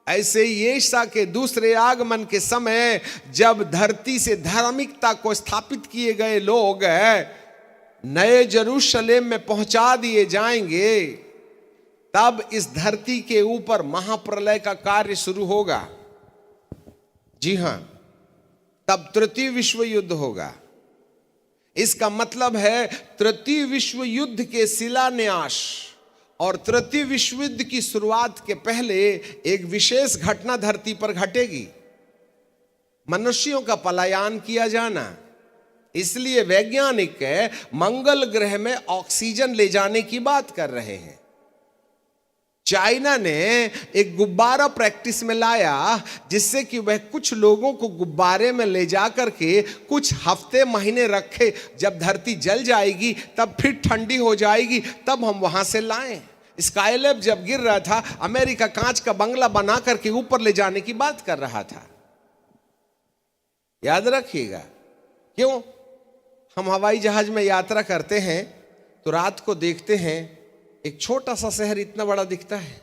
ऐसे यीशु के दूसरे आगमन के समय जब धरती से धार्मिकता को स्थापित किए गए लोग नए यरूशलेम में पहुंचा दिए जाएंगे, तब इस धरती के ऊपर महाप्रलय का कार्य शुरू होगा। जी हां, तब तृतीय विश्व युद्ध होगा। इसका मतलब है तृतीय विश्व युद्ध के शिलान्यास और तृतीय विश्व युद्ध की शुरुआत के पहले एक विशेष घटना धरती पर घटेगी, मनुष्यों का पलायन किया जाना। इसलिए वैज्ञानिक मंगल ग्रह में ऑक्सीजन ले जाने की बात कर रहे हैं। चाइना ने एक गुब्बारा प्रैक्टिस में लाया, जिससे कि वह कुछ लोगों को गुब्बारे में ले जाकर के कुछ हफ्ते महीने रखे। जब धरती जल जाएगी तब फिर ठंडी हो जाएगी, तब हम वहां से लाएं। स्काईलैब जब गिर रहा था, अमेरिका कांच का बंगला बना करके ऊपर ले जाने की बात कर रहा था। याद रखिएगा। क्यों? हम हवाई जहाज में यात्रा करते हैं तो रात को देखते हैं एक छोटा सा शहर इतना बड़ा दिखता है,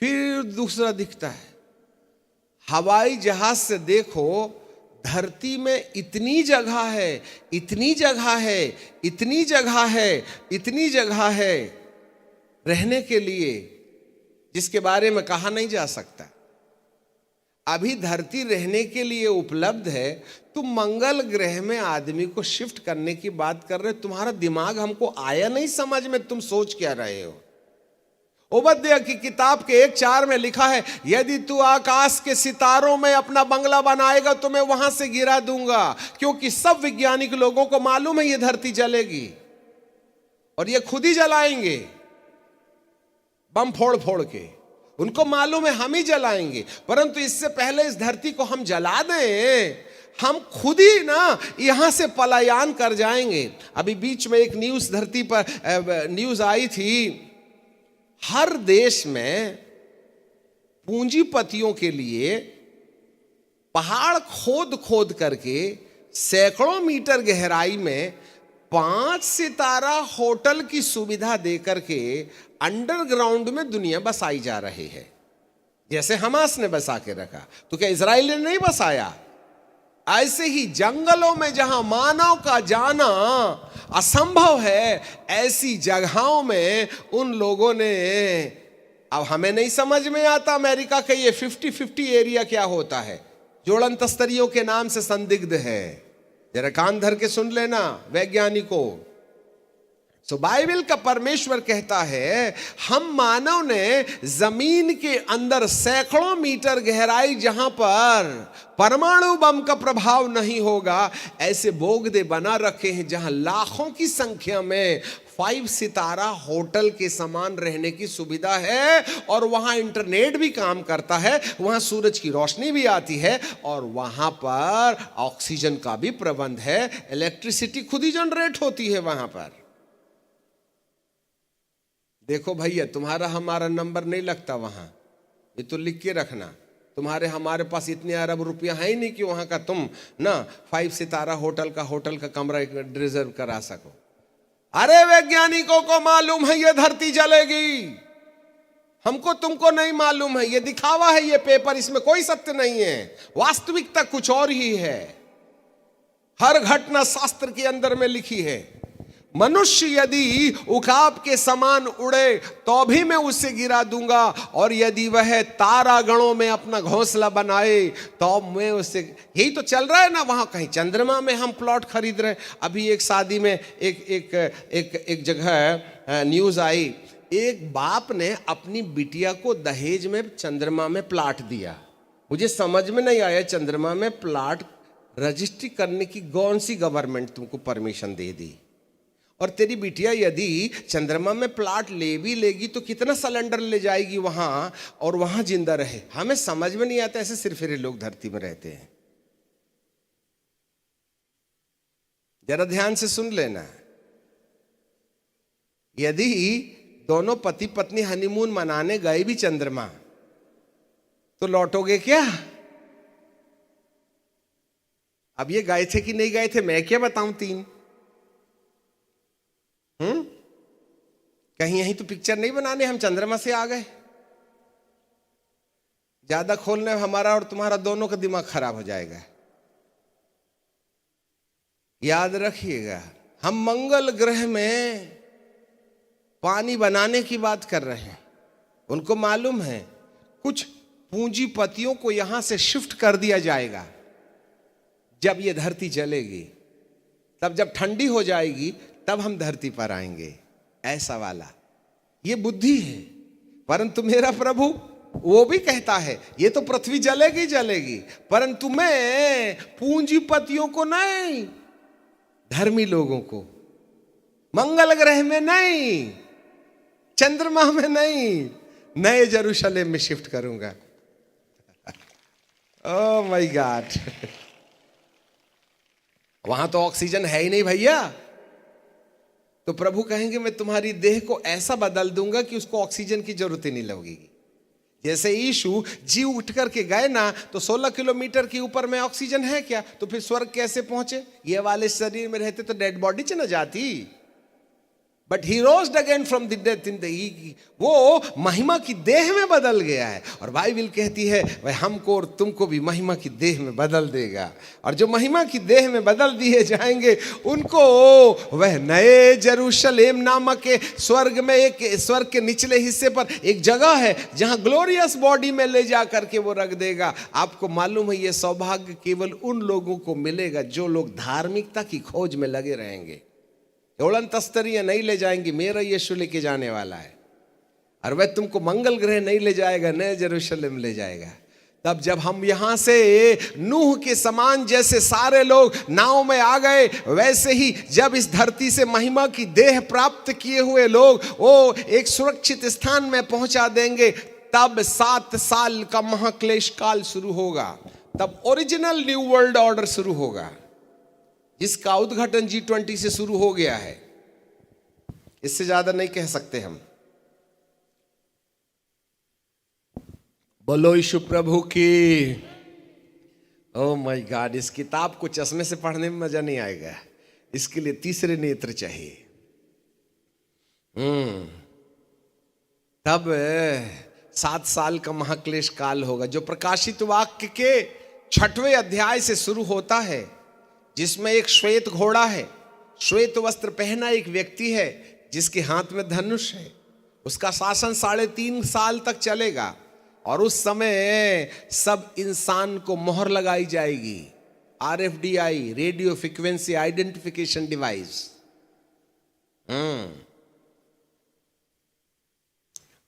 फिर दूसरा दिखता है। हवाई जहाज से देखो, धरती में इतनी जगह है, इतनी जगह है, इतनी जगह है, इतनी जगह है रहने के लिए, जिसके बारे में कहा नहीं जा सकता। अभी धरती रहने के लिए उपलब्ध है, तुम मंगल ग्रह में आदमी को शिफ्ट करने की बात कर रहे हो। तुम्हारा दिमाग हमको आया नहीं समझ में, तुम सोच क्या रहे हो? ओबद्या की किताब के 1:4 में लिखा है, यदि तू आकाश के सितारों में अपना बंगला बनाएगा तो मैं वहां से गिरा दूंगा। क्योंकि सब वैज्ञानिक लोगों को मालूम है ये धरती जलेगी और ये खुद ही जलाएंगे बम फोड़ फोड़ के। उनको मालूम है हम ही जलाएंगे, परंतु इससे पहले इस धरती को हम जला दें, हम खुद ही ना यहां से पलायन कर जाएंगे। अभी बीच में एक न्यूज धरती पर न्यूज आई थी, हर देश में पूंजीपतियों के लिए पहाड़ खोद खोद करके सैकड़ों मीटर गहराई में 5 सितारा होटल की सुविधा देकर के अंडरग्राउंड में दुनिया बसाई जा रही है। जैसे हमास ने बसा के रखा, तो क्या इजराइल ने नहीं बसाया? ऐसे ही जंगलों में जहां मानव का जाना असंभव है, ऐसी जगहों में उन लोगों ने, अब हमें नहीं समझ में आता अमेरिका का ये 50-50 एरिया क्या होता है, जोड़न तस्तरियों के नाम से संदिग्ध है। जरा कान धर के सुन लेना वैज्ञानिकों। तो बाइबल का परमेश्वर कहता है, हम मानव ने जमीन के अंदर सैकड़ों मीटर गहराई जहां पर परमाणु बम का प्रभाव नहीं होगा, ऐसे बोगदे बना रखे हैं जहां लाखों की संख्या में 5 सितारा होटल के समान रहने की सुविधा है। और वहां इंटरनेट भी काम करता है, वहां सूरज की रोशनी भी आती है, और वहां पर ऑक्सीजन का भी प्रबंध है। इलेक्ट्रिसिटी खुद ही जनरेट होती है वहां पर। देखो भैया, तुम्हारा हमारा नंबर नहीं लगता वहां, ये तो लिख के रखना। तुम्हारे हमारे पास इतने अरब रुपया है ही नहीं कि वहां का तुम ना 5 सितारा होटल का कमरा रिजर्व करा सको। अरे वैज्ञानिकों को मालूम है ये धरती जलेगी, हमको तुमको नहीं मालूम है। ये दिखावा है, ये पेपर, इसमें कोई सत्य नहीं है, वास्तविकता कुछ और ही है। हर घटना शास्त्र के अंदर में लिखी है। मनुष्य यदि उकाब के समान उड़े तो भी मैं उसे गिरा दूंगा, और यदि वह तारागणों में अपना घोंसला बनाए तो मैं उसे। यही तो चल रहा है ना, वहां कहीं चंद्रमा में हम प्लॉट खरीद रहे हैं। अभी एक शादी में एक जगह न्यूज आई, एक बाप ने अपनी बिटिया को दहेज में चंद्रमा में प्लाट दिया। मुझे समझ में नहीं आया, चंद्रमा में प्लाट रजिस्ट्री करने की कौन सी गवर्नमेंट तुमको परमिशन दे दी? और तेरी बिटिया यदि चंद्रमा में प्लाट ले भी लेगी तो कितना सिलेंडर ले जाएगी वहां, और वहां जिंदा रहे? हमें समझ में नहीं आता, ऐसे सिरफिरे लोग धरती में रहते हैं। जरा ध्यान से सुन लेना, यदि दोनों पति पत्नी हनीमून मनाने गए भी चंद्रमा, तो लौटोगे क्या? अब ये गए थे कि नहीं गए थे मैं क्या बताऊं? तीन कहीं यहीं तो पिक्चर नहीं बनाने, हम चंद्रमा से आ गए। ज्यादा खोलने हमारा और तुम्हारा दोनों का दिमाग खराब हो जाएगा। याद रखिएगा, हम मंगल ग्रह में पानी बनाने की बात कर रहे हैं। उनको मालूम है कुछ पूंजीपतियों को यहां से शिफ्ट कर दिया जाएगा जब ये धरती जलेगी, तब जब ठंडी हो जाएगी तब हम धरती पर आएंगे। ऐसा वाला ये बुद्धि है। परंतु मेरा प्रभु वो भी कहता है ये तो पृथ्वी जलेगी जलेगी, परंतु मैं पूंजीपतियों को नहीं, धर्मी लोगों को, मंगल ग्रह में नहीं, चंद्रमा में नहीं, नए जेरूशलेम में शिफ्ट करूंगा। ओह माय गॉड, वहां तो ऑक्सीजन है ही नहीं भैया। तो प्रभु कहेंगे मैं तुम्हारी देह को ऐसा बदल दूंगा कि उसको ऑक्सीजन की जरूरत ही नहीं लगेगी। जैसे यीशु जी उठ करके गए ना, तो 16 किलोमीटर के ऊपर में ऑक्सीजन है क्या? तो फिर स्वर्ग कैसे पहुंचे? ये वाले शरीर में रहते तो डेड बॉडी च न जाती। But he rosed again from the death in the, वो महिमा की देह में बदल गया है। और बाइबल कहती है वह हमको और तुमको भी महिमा की देह में बदल देगा। और जो महिमा की देह में बदल दिए जाएंगे उनको वह नए जेरूशलेम नामक के स्वर्ग में, एक स्वर्ग के निचले हिस्से पर एक जगह है जहां ग्लोरियस बॉडी में ले जा करके वो रख देगा। आपको मालूम है ये सौभाग्य केवल उन लोगों को मिलेगा जो लोग धार्मिकता की खोज में लगे रहेंगे। उड़न तस्तरियां नहीं ले जाएंगी, मेरा यीशु लेके जाने वाला है। और वह तुमको मंगल ग्रह नहीं ले जाएगा, नए जेरूशलेम ले जाएगा। तब जब हम यहां से नूह के समान जैसे सारे लोग नाव में आ गए, वैसे ही जब इस धरती से महिमा की देह प्राप्त किए हुए लोग वो एक सुरक्षित स्थान में पहुंचा देंगे, तब 7 साल का महाक्लेश काल शुरू होगा। तब ओरिजिनल न्यू वर्ल्ड ऑर्डर शुरू होगा, जिसका उद्घाटन G20 से शुरू हो गया है। इससे ज्यादा नहीं कह सकते हम। बोलो यीशु प्रभु की। ओह माय गॉड, इस किताब को चश्मे से पढ़ने में मजा नहीं आएगा, इसके लिए तीसरे नेत्र चाहिए। तब 7 साल का महाक्लेश काल होगा, जो प्रकाशित वाक्य के 6वें अध्याय से शुरू होता है, जिसमें एक श्वेत घोड़ा है, श्वेत वस्त्र पहना एक व्यक्ति है जिसके हाथ में धनुष है। उसका शासन 3.5 साल तक चलेगा, और उस समय सब इंसान को मोहर लगाई जाएगी, RFDI, radio frequency identification device.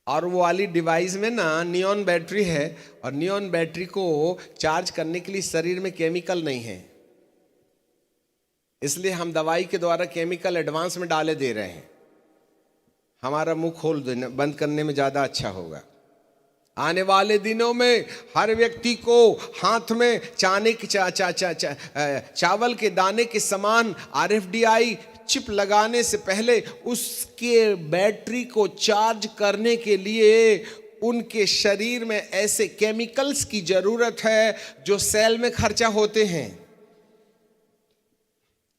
और वो वाली डिवाइस में ना नियॉन बैटरी है, और नियॉन बैटरी को चार्ज करने के लिए शरीर में केमिकल नहीं है, इसलिए हम दवाई के द्वारा केमिकल एडवांस में डाले दे रहे हैं। हमारा मुंह खोल देना, बंद करने में ज्यादा अच्छा होगा। आने वाले दिनों में हर व्यक्ति को हाथ में चावल के दाने के समान RFDI चिप लगाने से पहले उसके बैटरी को चार्ज करने के लिए उनके शरीर में ऐसे केमिकल्स की जरूरत है जो सेल में खर्चा होते हैं।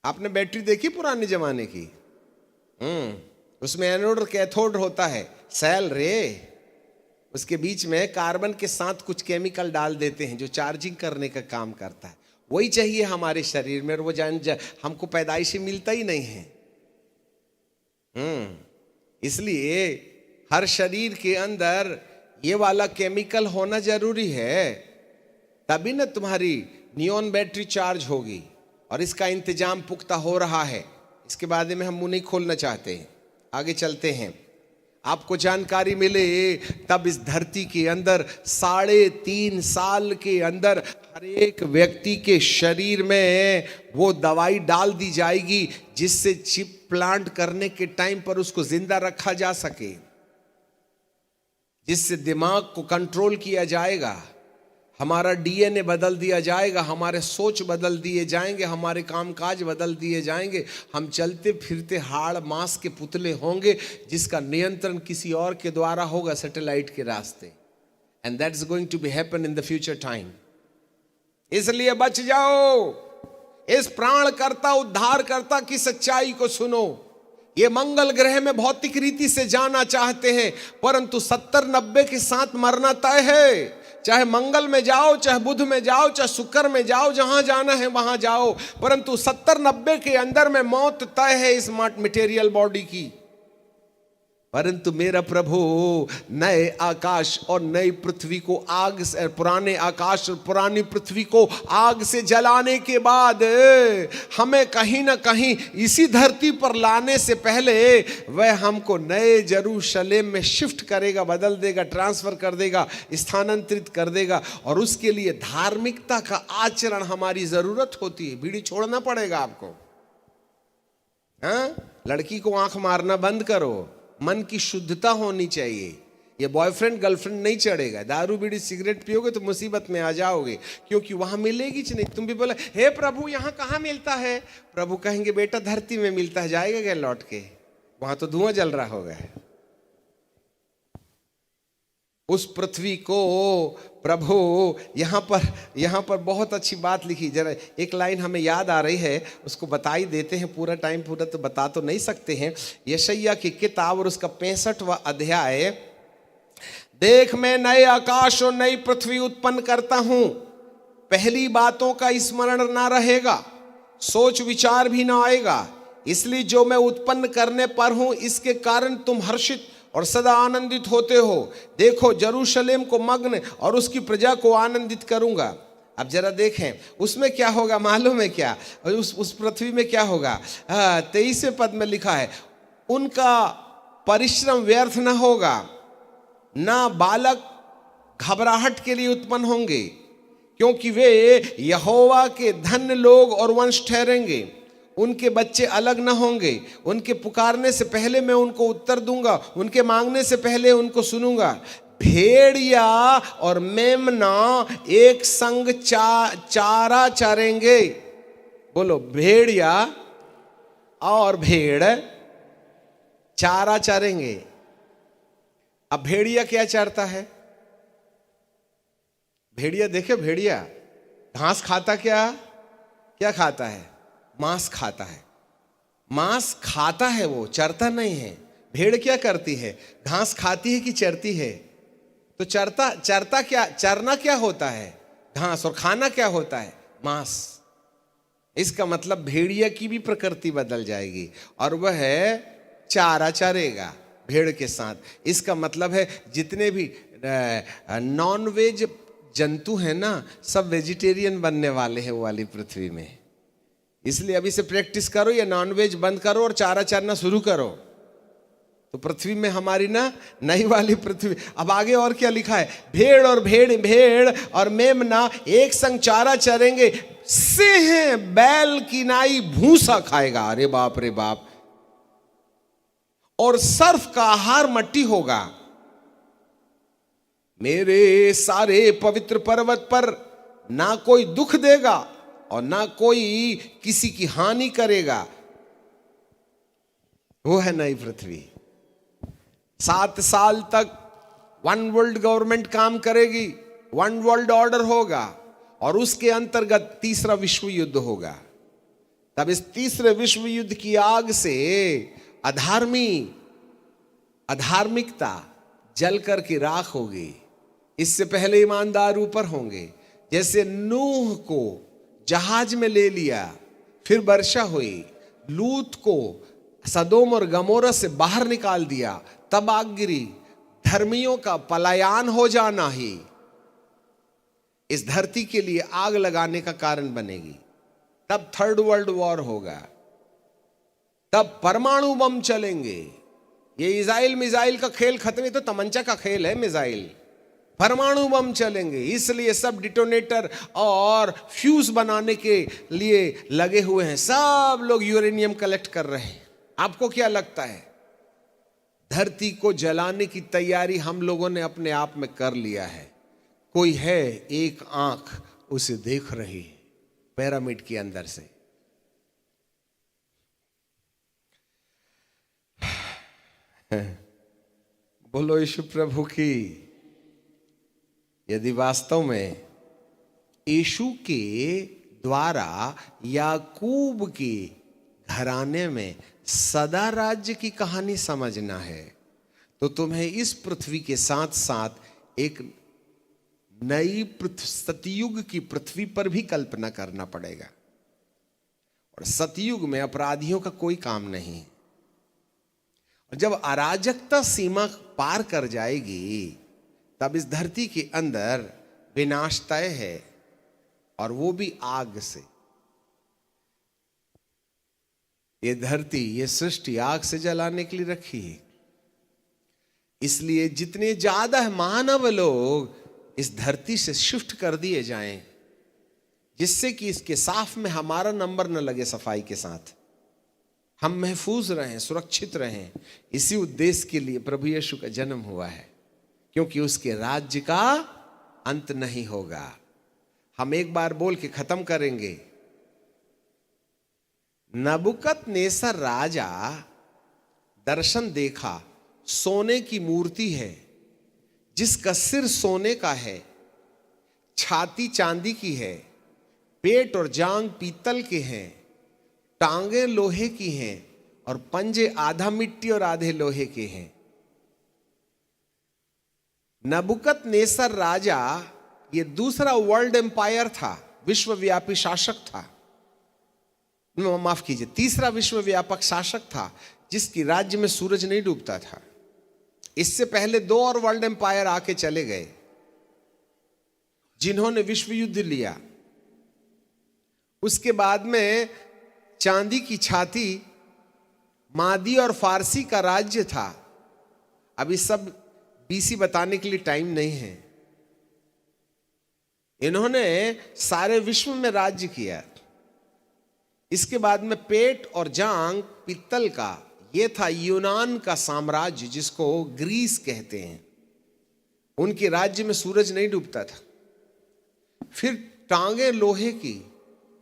आपने बैटरी देखी पुराने जमाने की? उसमें एनोड और कैथोड होता है, सेल रे, उसके बीच में कार्बन के साथ कुछ केमिकल डाल देते हैं जो चार्जिंग करने का काम करता है। वही चाहिए हमारे शरीर में, और वो हमको पैदाइशी मिलता ही नहीं है। इसलिए हर शरीर के अंदर ये वाला केमिकल होना जरूरी है, तभी ना तुम्हारी नियॉन बैटरी चार्ज होगी। और इसका इंतजाम पुख्ता हो रहा है। इसके बारे में हम मुंह नहीं खोलना चाहते हैं, आगे चलते हैं। आपको जानकारी मिले तब इस धरती के अंदर 3.5 साल के अंदर हर एक व्यक्ति के शरीर में वो दवाई डाल दी जाएगी जिससे चिप प्लांट करने के टाइम पर उसको जिंदा रखा जा सके, जिससे दिमाग को कंट्रोल किया जाएगा, हमारा डीएनए बदल दिया जाएगा, हमारे सोच बदल दिए जाएंगे, हमारे कामकाज बदल दिए जाएंगे। हम चलते फिरते हाड़ मांस के पुतले होंगे जिसका नियंत्रण किसी और के द्वारा होगा, सैटेलाइट के रास्ते। And that is going to be happen in the future time. इसलिए बच जाओ, इस प्राणकर्ता उद्धारकर्ता की सच्चाई को सुनो। ये मंगल ग्रह में भौतिक रीति से जाना चाहते हैं, परंतु 70-90 के साथ मरना तय है। चाहे मंगल में जाओ, चाहे बुध में जाओ, चाहे शुक्र में जाओ, जहां जाना है वहां जाओ, परंतु 70-90 के अंदर में मौत तय है इस मटेरियल बॉडी की। परंतु मेरा प्रभु नए आकाश और नई पृथ्वी को आग से, पुराने आकाश और पुरानी पृथ्वी को आग से जलाने के बाद हमें कहीं ना कहीं इसी धरती पर लाने से पहले वह हमको नए यरूशलेम में शिफ्ट करेगा, बदल देगा, ट्रांसफर कर देगा, स्थानांतरित कर देगा। और उसके लिए धार्मिकता का आचरण हमारी जरूरत होती है। बीड़ी छोड़ना पड़ेगा आपको। हाँ, लड़की को आंख मारना बंद करो, मन की शुद्धता होनी चाहिए। ये बॉयफ्रेंड गर्लफ्रेंड नहीं चढ़ेगा। दारू बीड़ी सिगरेट पियोगे तो मुसीबत में आ जाओगे, क्योंकि वहां मिलेगी नहीं। तुम भी बोले हे प्रभु यहाँ कहाँ मिलता है, प्रभु कहेंगे बेटा धरती में मिलता है, जाएगा क्या लौट के? वहां तो धुआं जल रहा होगा। उस पृथ्वी को प्रभु यहाँ पर बहुत अच्छी बात लिखी। जरा एक लाइन हमें याद आ रही है, उसको बता ही देते हैं। पूरा टाइम पूरा तो बता तो नहीं सकते हैं। यशायाह की किताब और उसका 65वां अध्याय, देख मैं नए आकाश और नई पृथ्वी उत्पन्न करता हूं, पहली बातों का स्मरण ना रहेगा, सोच विचार भी ना आएगा। इसलिए जो मैं उत्पन्न करने पर हूं इसके कारण तुम हर्षित और सदा आनंदित होते हो। देखो यरूशलेम को मग्न और उसकी प्रजा को आनंदित करूंगा। अब जरा देखें उसमें क्या होगा, मालूम है क्या? उस पृथ्वी में क्या होगा? 23वें पद में लिखा है, उनका परिश्रम व्यर्थ न होगा, ना बालक घबराहट के लिए उत्पन्न होंगे, क्योंकि वे यहोवा के धन्य लोग और वंश ठहरेंगे। उनके बच्चे अलग न होंगे, उनके पुकारने से पहले मैं उनको उत्तर दूंगा, उनके मांगने से पहले उनको सुनूंगा। भेड़िया और मेमना एक संग चारा चरेंगे। बोलो, भेड़िया और भेड़ चारा चरेंगे। अब भेड़िया क्या चरता है? भेड़िया देखे, भेड़िया घास खाता, क्या खाता है? मांस खाता है। मांस खाता है, वो चरता नहीं है। भेड़ क्या करती है? घास खाती है कि चरती है? तो चरता क्या, चरना क्या होता है? घास। और खाना क्या होता है? मांस। इसका मतलब भेड़िया की भी प्रकृति बदल जाएगी और वह चारा चरेगा भेड़ के साथ। इसका मतलब है जितने भी नॉन वेज जंतु हैं ना, सब वेजिटेरियन बनने वाले हैं वो वाली पृथ्वी में। इसलिए अभी से प्रैक्टिस करो, या नॉनवेज बंद करो और चारा चरना शुरू करो, तो पृथ्वी में हमारी ना नई वाली पृथ्वी। अब आगे और क्या लिखा है? भेड़ और मेमना एक संग चारा चरेंगे, सिंह बैल की नाई भूसा खाएगा। अरे बाप रे बाप। और सर्फ का आहार मट्टी होगा। मेरे सारे पवित्र पर्वत पर ना कोई दुख देगा और ना कोई किसी की हानि करेगा। वो है नई पृथ्वी। 7 साल तक वन वर्ल्ड गवर्नमेंट काम करेगी, वन वर्ल्ड ऑर्डर होगा और उसके अंतर्गत तीसरा विश्व युद्ध होगा। तब इस तीसरे विश्व युद्ध की आग से अधार्मिकता जल कर की राख होगी। इससे पहले ईमानदार ऊपर होंगे। जैसे नूह को जहाज में ले लिया, फिर वर्षा हुई, लूत को सदोम और गमोरा से बाहर निकाल दिया, तब आग गिरी। धर्मियों का पलायन हो जाना ही इस धरती के लिए आग लगाने का कारण बनेगी। तब थर्ड वर्ल्ड वॉर होगा, तब परमाणु बम चलेंगे। ये इज़राइल मिसाइल का खेल खत्म, तो तमंचा का खेल है मिसाइल। परमाणु बम चलेंगे, इसलिए सब डिटोनेटर और फ्यूज बनाने के लिए लगे हुए हैं। सब लोग यूरेनियम कलेक्ट कर रहे हैं। आपको क्या लगता है? धरती को जलाने की तैयारी हम लोगों ने अपने आप में कर लिया है। कोई है, एक आंख उसे देख रही है पिरामिड के अंदर से। बोलो यीशु प्रभु की। यदि वास्तव में यीशु के द्वारा याकूब के घराने में सदा राज्य की कहानी समझना है, तो तुम्हें इस पृथ्वी के साथ साथ एक नई सतयुग की पृथ्वी पर भी कल्पना करना पड़ेगा। और सतयुग में अपराधियों का कोई काम नहीं। और जब अराजकता सीमा पार कर जाएगी, तब इस धरती के अंदर विनाश तय है, और वो भी आग से। ये धरती, ये सृष्टि आग से जलाने के लिए रखी है। इसलिए जितने ज्यादा मानव लोग इस धरती से शिफ्ट कर दिए जाएं, जिससे कि इसके साफ में हमारा नंबर न लगे, सफाई के साथ हम महफूज रहें, सुरक्षित रहें, इसी उद्देश्य के लिए प्रभु यीशु का जन्म हुआ है। क्योंकि उसके राज्य का अंत नहीं होगा। हम एक बार बोल के खत्म करेंगे। नबुकदनेस्सर राजा दर्शन देखा, सोने की मूर्ति है जिसका सिर सोने का है, छाती चांदी की है, पेट और जांग पीतल के हैं, टांगे लोहे की हैं, और पंजे आधा मिट्टी और आधे लोहे के हैं। नबुकदनेस्सर राजा ये दूसरा वर्ल्ड एम्पायर था, विश्वव्यापी शासक था। माफ कीजिए, तीसरा विश्वव्यापक शासक था, जिसकी राज्य में सूरज नहीं डूबता था। इससे पहले दो और वर्ल्ड एम्पायर आके चले गए, जिन्होंने विश्व युद्ध लिया। उसके बाद में चांदी की छाती मादी और फारसी का राज्य था। अभी सब बीसी बताने के लिए टाइम नहीं है। इन्होंने सारे विश्व में राज्य किया। इसके बाद में पेट और जांग पीतल का, ये था यूनान का साम्राज्य, जिसको ग्रीस कहते हैं। उनके राज्य में सूरज नहीं डूबता था। फिर टांगे लोहे की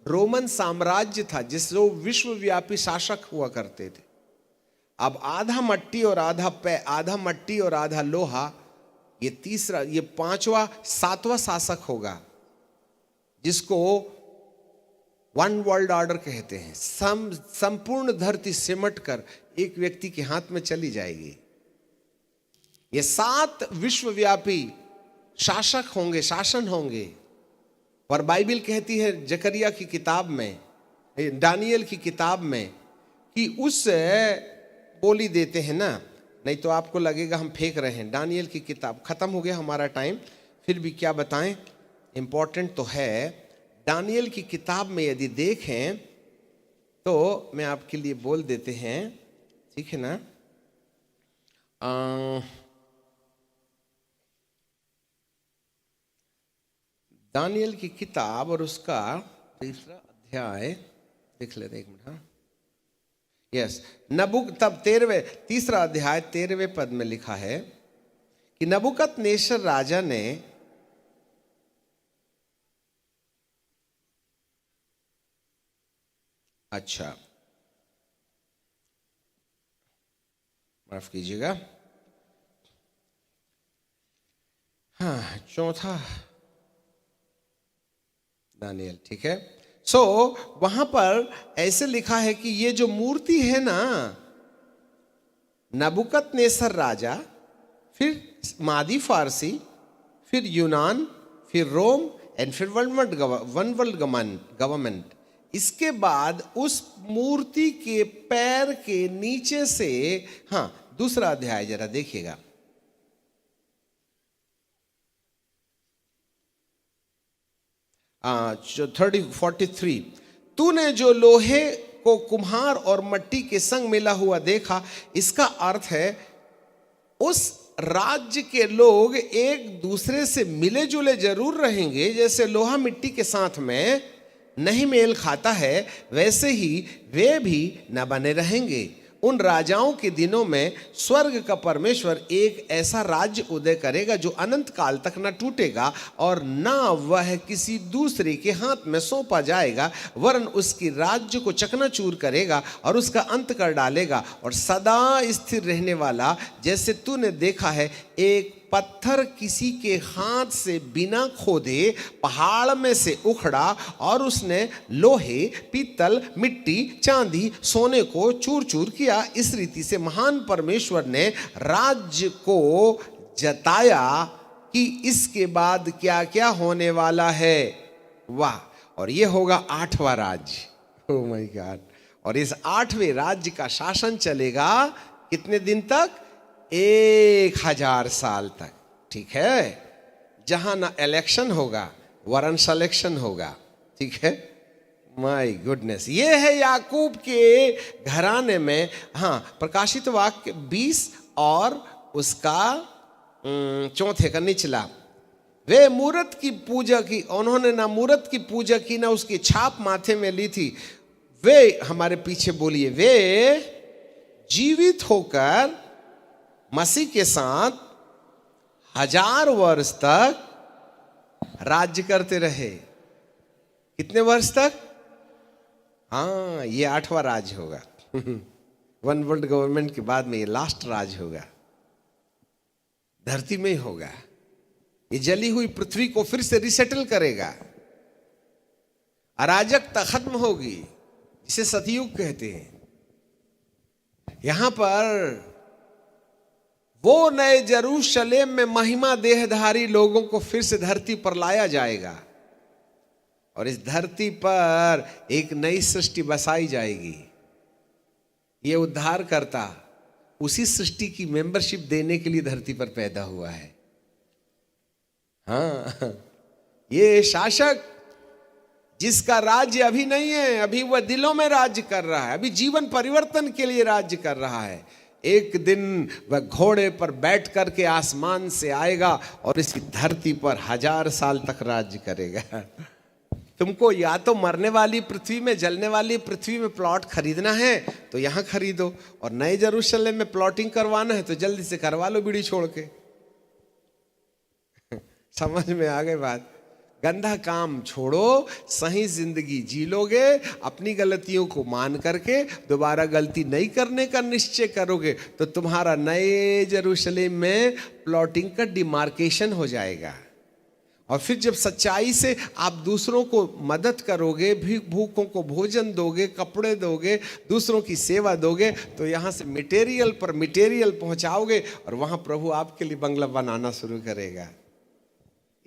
रोमन साम्राज्य था, जिसको विश्वव्यापी शासक हुआ करते थे। अब आधा मट्टी और आधा लोहा, ये तीसरा, ये पांचवा सातवां शासक होगा, जिसको वन वर्ल्ड ऑर्डर कहते हैं। संपूर्ण धरती सिमट कर एक व्यक्ति के हाथ में चली जाएगी। ये 7 विश्वव्यापी शासक होंगे, शासन होंगे। पर बाइबल कहती है जकरिया की किताब में, दानियल की किताब में, कि उस बोली देते हैं ना, नहीं तो आपको लगेगा हम फेंक रहे हैं। दानियल की किताब, खत्म हो गया हमारा टाइम, फिर भी क्या बताएं, इंपॉर्टेंट तो है। दानियल की किताब में यदि देखें तो मैं आपके लिए बोल देते हैं, ठीक है ना। दानियल की किताब और उसका 3रा अध्याय देख लेते, एक मिनट। हाँ, यस, तब 3रा अध्याय 13वें पद में लिखा है कि नबुकदनेस्सर राजा ने अच्छा, माफ कीजिएगा, हाँ, चौथा दानियल, ठीक है। वहां पर ऐसे लिखा है कि ये जो मूर्ति है ना, नबुकदनेस्सर राजा, फिर मादी फारसी, फिर यूनान, फिर रोम, एंड फिर वन वर्ल्ड गवर्नमेंट। इसके बाद उस मूर्ति के पैर के नीचे से, हाँ दूसरा अध्याय जरा देखिएगा, जो 43, तूने जो लोहे को कुम्हार और मट्टी के संग मिला हुआ देखा, इसका अर्थ है उस राज्य के लोग एक दूसरे से मिले जुले जरूर रहेंगे। जैसे लोहा मिट्टी के साथ में नहीं मेल खाता है, वैसे ही वे भी न बने रहेंगे। उन राजाओं के दिनों में स्वर्ग का परमेश्वर एक ऐसा राज्य उदय करेगा जो अनंत काल तक न टूटेगा और न वह किसी दूसरे के हाथ में सौंपा जाएगा, वरन उसकी राज्य को चकनाचूर करेगा और उसका अंत कर डालेगा और सदा स्थिर रहने वाला, जैसे तूने देखा है एक पत्थर किसी के हाथ से बिना खोदे पहाड़ में से उखड़ा और उसने लोहे, पीतल, मिट्टी, चांदी, सोने को चूर चूर किया। इस रीति से महान परमेश्वर ने राज्य को जताया कि इसके बाद क्या क्या होने वाला है। वाह! और ये होगा 8वां राज्य। Oh my God! और इस 8वें राज्य का शासन चलेगा कितने दिन तक? 1000 साल तक। ठीक है, जहां ना इलेक्शन होगा वरन सलेक्शन होगा। ठीक है, माय गुडनेस, ये है याकूब के घराने में। हाँ, प्रकाशित वाक्य 20 और उसका 4 का निचला, वे मूरत की पूजा की, उन्होंने ना मूरत की पूजा की ना उसकी छाप माथे में ली थी। वे, हमारे पीछे बोलिए, वे जीवित होकर मसीह के साथ 1000 वर्ष तक राज्य करते रहे। कितने वर्ष तक? हाँ, ये 8वां राज होगा। वन वर्ल्ड गवर्नमेंट के बाद में ये लास्ट राज होगा, धरती में ही होगा। ये जली हुई पृथ्वी को फिर से रिसेटल करेगा, अराजकता खत्म होगी, जिसे सतयुग कहते हैं। यहां पर वो नए यरूशलेम में महिमा देहधारी लोगों को फिर से धरती पर लाया जाएगा और इस धरती पर एक नई सृष्टि बसाई जाएगी। ये उद्धारकर्ता उसी सृष्टि की मेंबरशिप देने के लिए धरती पर पैदा हुआ है। हाँ, ये शासक जिसका राज्य अभी नहीं है, अभी वह दिलों में राज्य कर रहा है, अभी जीवन परिवर्तन के लिए राज्य कर रहा है। एक दिन वह घोड़े पर बैठ करके आसमान से आएगा और इस धरती पर 1000 साल तक राज्य करेगा। तुमको या तो मरने वाली पृथ्वी में, जलने वाली पृथ्वी में प्लॉट खरीदना है तो यहां खरीदो, और नए यरूशलेम में प्लॉटिंग करवाना है तो जल्दी से करवा लो बीड़ी छोड़ के। समझ में आ गई बात? गंदा काम छोड़ो, सही जिंदगी जी लोगे, अपनी गलतियों को मान करके दोबारा गलती नहीं करने का निश्चय करोगे तो तुम्हारा नए यरूशलेम में प्लॉटिंग का डिमार्केशन हो जाएगा। और फिर जब सच्चाई से आप दूसरों को मदद करोगे, भूखों को भोजन दोगे, कपड़े दोगे, दूसरों की सेवा दोगे, तो यहाँ से मटेरियल पर मटेरियल पहुँचाओगे और वहाँ प्रभु आपके लिए बंगला बनाना शुरू करेगा।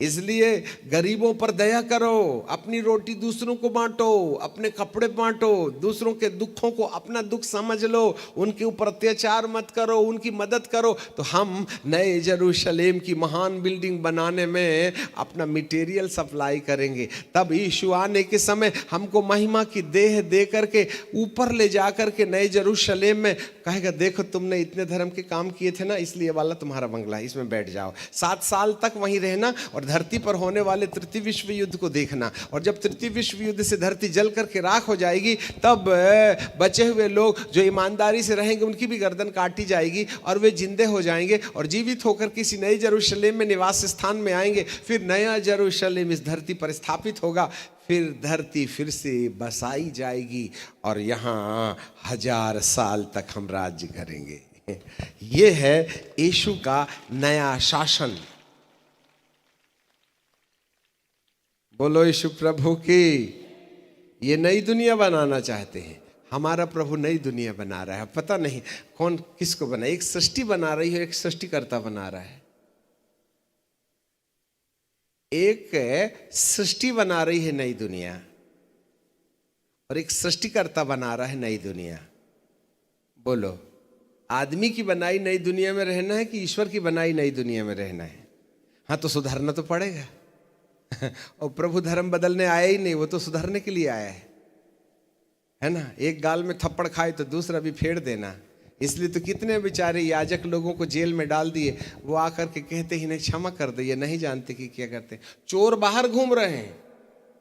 इसलिए गरीबों पर दया करो, अपनी रोटी दूसरों को बांटो, अपने कपड़े बांटो, दूसरों के दुखों को अपना दुख समझ लो, उनके ऊपर अत्याचार मत करो, उनकी मदद करो, तो हम नए यरूशलेम की महान बिल्डिंग बनाने में अपना मटेरियल सप्लाई करेंगे। तब यीशु आने के समय हमको महिमा की देह दे करके ऊपर ले जा करके नए यरूशलेम में कहेगा, देखो तुमने इतने धर्म के काम किए थे ना, इसलिए वाला तुम्हारा बंगला है, इसमें बैठ जाओ, 7 साल तक वहीं रहना और धरती पर होने वाले तृतीय विश्व युद्ध को देखना। और जब तृतीय विश्व युद्ध से धरती जल करके राख हो जाएगी, तब बचे हुए लोग जो ईमानदारी से रहेंगे उनकी भी गर्दन काटी जाएगी और वे जिंदे हो जाएंगे और जीवित होकर किसी नए यरूशलेम में निवास स्थान में आएंगे। फिर नया यरूशलेम इस धरती पर स्थापित होगा, फिर धरती फिर से बसाई जाएगी और यहाँ 1000 साल तक हम राज्य करेंगे। ये है यीशु का नया शासन। बोलो यीशु प्रभु की। ये नई दुनिया बनाना चाहते हैं, हमारा प्रभु नई दुनिया बना रहा है। पता नहीं कौन किसको बना, एक सृष्टि बना रही है, एक सृष्टिकर्ता बना रहा है। एक सृष्टि बना रही है नई दुनिया, और एक सृष्टिकर्ता बना रहा है नई दुनिया। बोलो, आदमी की बनाई नई दुनिया में रहना है कि ईश्वर की बनाई नई दुनिया में रहना है? हाँ, तो सुधरना तो पड़ेगा। और प्रभु धर्म बदलने आया ही नहीं, वो तो सुधरने के लिए आया है ना। एक गाल में थप्पड़ खाए तो दूसरा भी फेर देना। इसलिए तो कितने बेचारे याजक लोगों को जेल में डाल दिए, वो आकर के कहते ही नहीं क्षमा कर दे, ये नहीं जानते कि क्या करते। चोर बाहर घूम रहे हैं,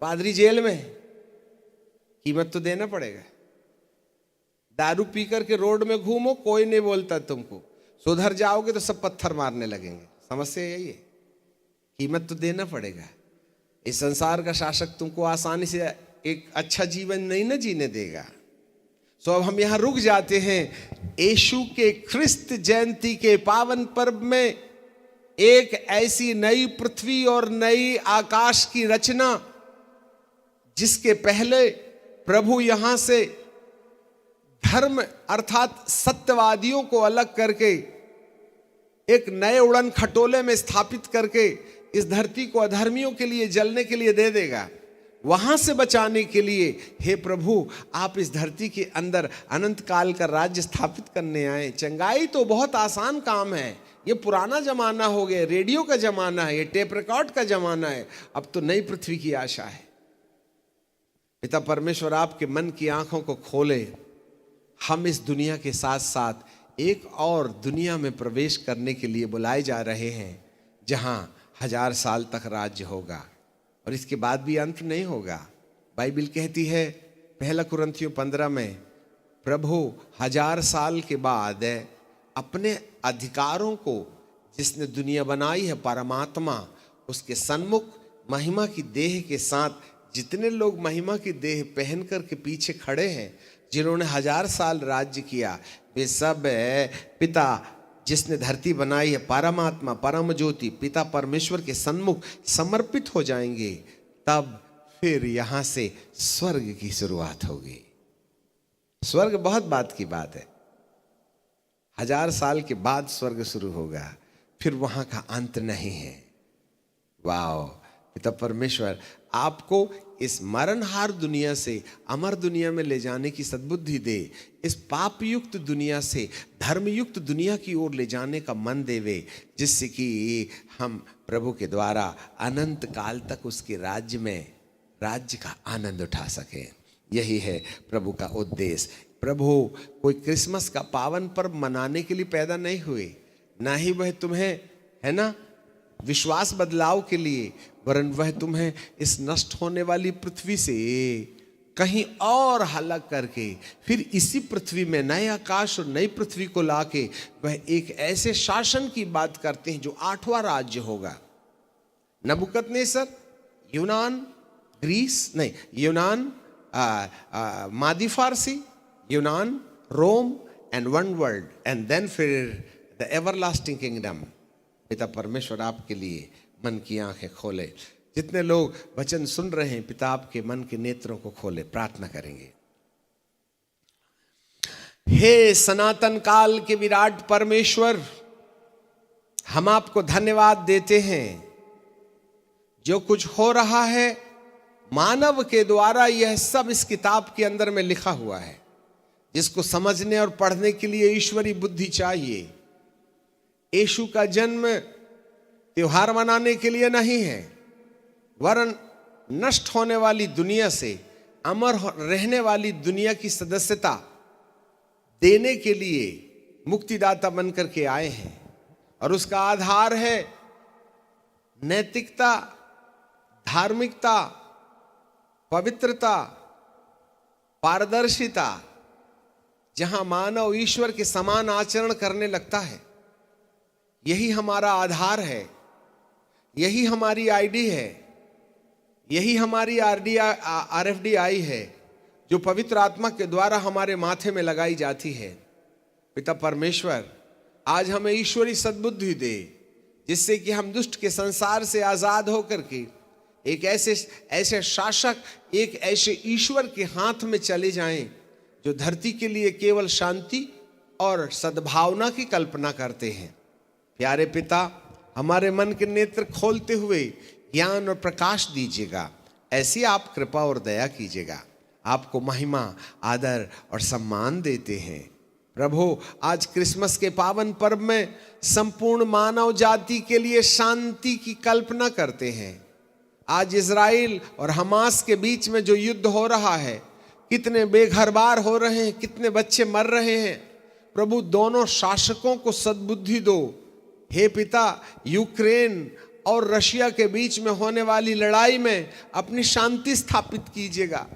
पादरी जेल में, कीमत तो देना पड़ेगा। दारू पी करके रोड में घूमो, कोई नहीं बोलता तुमको, सुधर जाओगे तो सब पत्थर मारने लगेंगे। समस्या यही है, कीमत तो देना पड़ेगा। इस संसार का शासक तुमको आसानी से एक अच्छा जीवन नहीं ना जीने देगा। सो अब हम यहां रुक जाते हैं। यीशु के ख्रिस्त जयंती के पावन पर्व में एक ऐसी नई पृथ्वी और नई आकाश की रचना, जिसके पहले प्रभु यहां से धर्म अर्थात सत्यवादियों को अलग करके एक नए उड़न खटोले में स्थापित करके इस धरती को अधर्मियों के लिए जलने के लिए दे देगा। वहां से बचाने के लिए हे प्रभु आप इस धरती के अंदर अनंत काल का राज्य स्थापित करने आए। चंगाई तो बहुत आसान काम है, ये पुराना जमाना हो गया, रेडियो का जमाना है, ये टेप रिकॉर्ड का जमाना है। अब तो नई पृथ्वी की आशा है। पिता परमेश्वर आपके मन की आंखों को खोले। हम इस दुनिया के साथ साथ एक और दुनिया में प्रवेश करने के लिए बुलाए जा रहे हैं, जहां 1000 साल तक राज्य होगा और इसके बाद भी अंत नहीं होगा। बाइबल कहती है 1 कुरिन्थियों 15 में, प्रभु 1000 साल के बाद अपने अधिकारों को, जिसने दुनिया बनाई है परमात्मा, उसके सन्मुख महिमा की देह के साथ जितने लोग महिमा की देह पहन कर के पीछे खड़े हैं, जिन्होंने 1000 साल राज्य किया, वे सब पिता जिसने धरती बनाई है परमात्मा परम ज्योति पिता परमेश्वर के सन्मुख समर्पित हो जाएंगे। तब फिर यहां से स्वर्ग की शुरुआत होगी। स्वर्ग बहुत बात की बात है। 1000 साल के बाद स्वर्ग शुरू होगा, फिर वहां का अंत नहीं है। वाओ, पिता परमेश्वर आपको इस मरणहार दुनिया से अमर दुनिया में ले जाने की सद्बुद्धि दे। इस पाप युक्त दुनिया से धर्मयुक्त दुनिया की ओर ले जाने का मन देवे, जिससे कि हम प्रभु के द्वारा अनंत काल तक उसके राज्य में राज्य का आनंद उठा सकें। यही है प्रभु का उद्देश्य। प्रभु कोई क्रिसमस का पावन पर्व मनाने के लिए पैदा नहीं हुए, ना ही वह तुम्हें है ना विश्वास बदलाव के लिए, वरन वह तुम्हें इस नष्ट होने वाली पृथ्वी से कहीं और अलग करके फिर इसी पृथ्वी में नए आकाश और नई पृथ्वी को लाके वह एक ऐसे शासन की बात करते हैं जो 8वां राज्य होगा। नबूकदनेस्सर, यूनान, ग्रीस नहीं, यूनान, मादी फारसी, यूनान, Rome and one world and then फिर द एवरलास्टिंग किंगडम। पिता परमेश्वर आपके लिए मन की आंखें खोले। जितने लोग वचन सुन रहे हैं, पिता आपके मन के नेत्रों को खोले। प्रार्थना करेंगे। हे सनातन काल के विराट परमेश्वर, हम आपको धन्यवाद देते हैं। जो कुछ हो रहा है मानव के द्वारा, यह सब इस किताब के अंदर में लिखा हुआ है, जिसको समझने और पढ़ने के लिए ईश्वरी बुद्धि चाहिए। यीशु का जन्म त्योहार मनाने के लिए नहीं है, वरन नष्ट होने वाली दुनिया से अमर रहने वाली दुनिया की सदस्यता देने के लिए मुक्तिदाता बनकर के आए हैं। और उसका आधार है नैतिकता, धार्मिकता, पवित्रता, पारदर्शिता। जहां मानव ईश्वर के समान आचरण करने लगता है, यही हमारा आधार है, यही हमारी आईडी है, यही हमारी RFDI है, जो पवित्र आत्मा के द्वारा हमारे माथे में लगाई जाती है। पिता परमेश्वर, आज हमें ईश्वरी सद्बुद्धि दे, जिससे कि हम दुष्ट के संसार से आजाद होकर के एक ऐसे शासक, एक ऐसे ईश्वर के हाथ में चले जाएं, जो धरती के लिए केवल शांति और सद्भावना की कल्पना करते हैं। प्यारे पिता, हमारे मन के नेत्र खोलते हुए ज्ञान और प्रकाश दीजिएगा। ऐसी आप कृपा और दया कीजिएगा। आपको महिमा, आदर और सम्मान देते हैं। प्रभु, आज क्रिसमस के पावन पर्व में संपूर्ण मानव जाति के लिए शांति की कल्पना करते हैं। आज इजराइल और हमास के बीच में जो युद्ध हो रहा है, कितने बेघर बार हो रहे हैं, कितने बच्चे मर रहे हैं। प्रभु, दोनों शासकों को सद्बुद्धि दो। हे पिता, यूक्रेन और रशिया के बीच में होने वाली लड़ाई में अपनी शांति स्थापित कीजिएगा।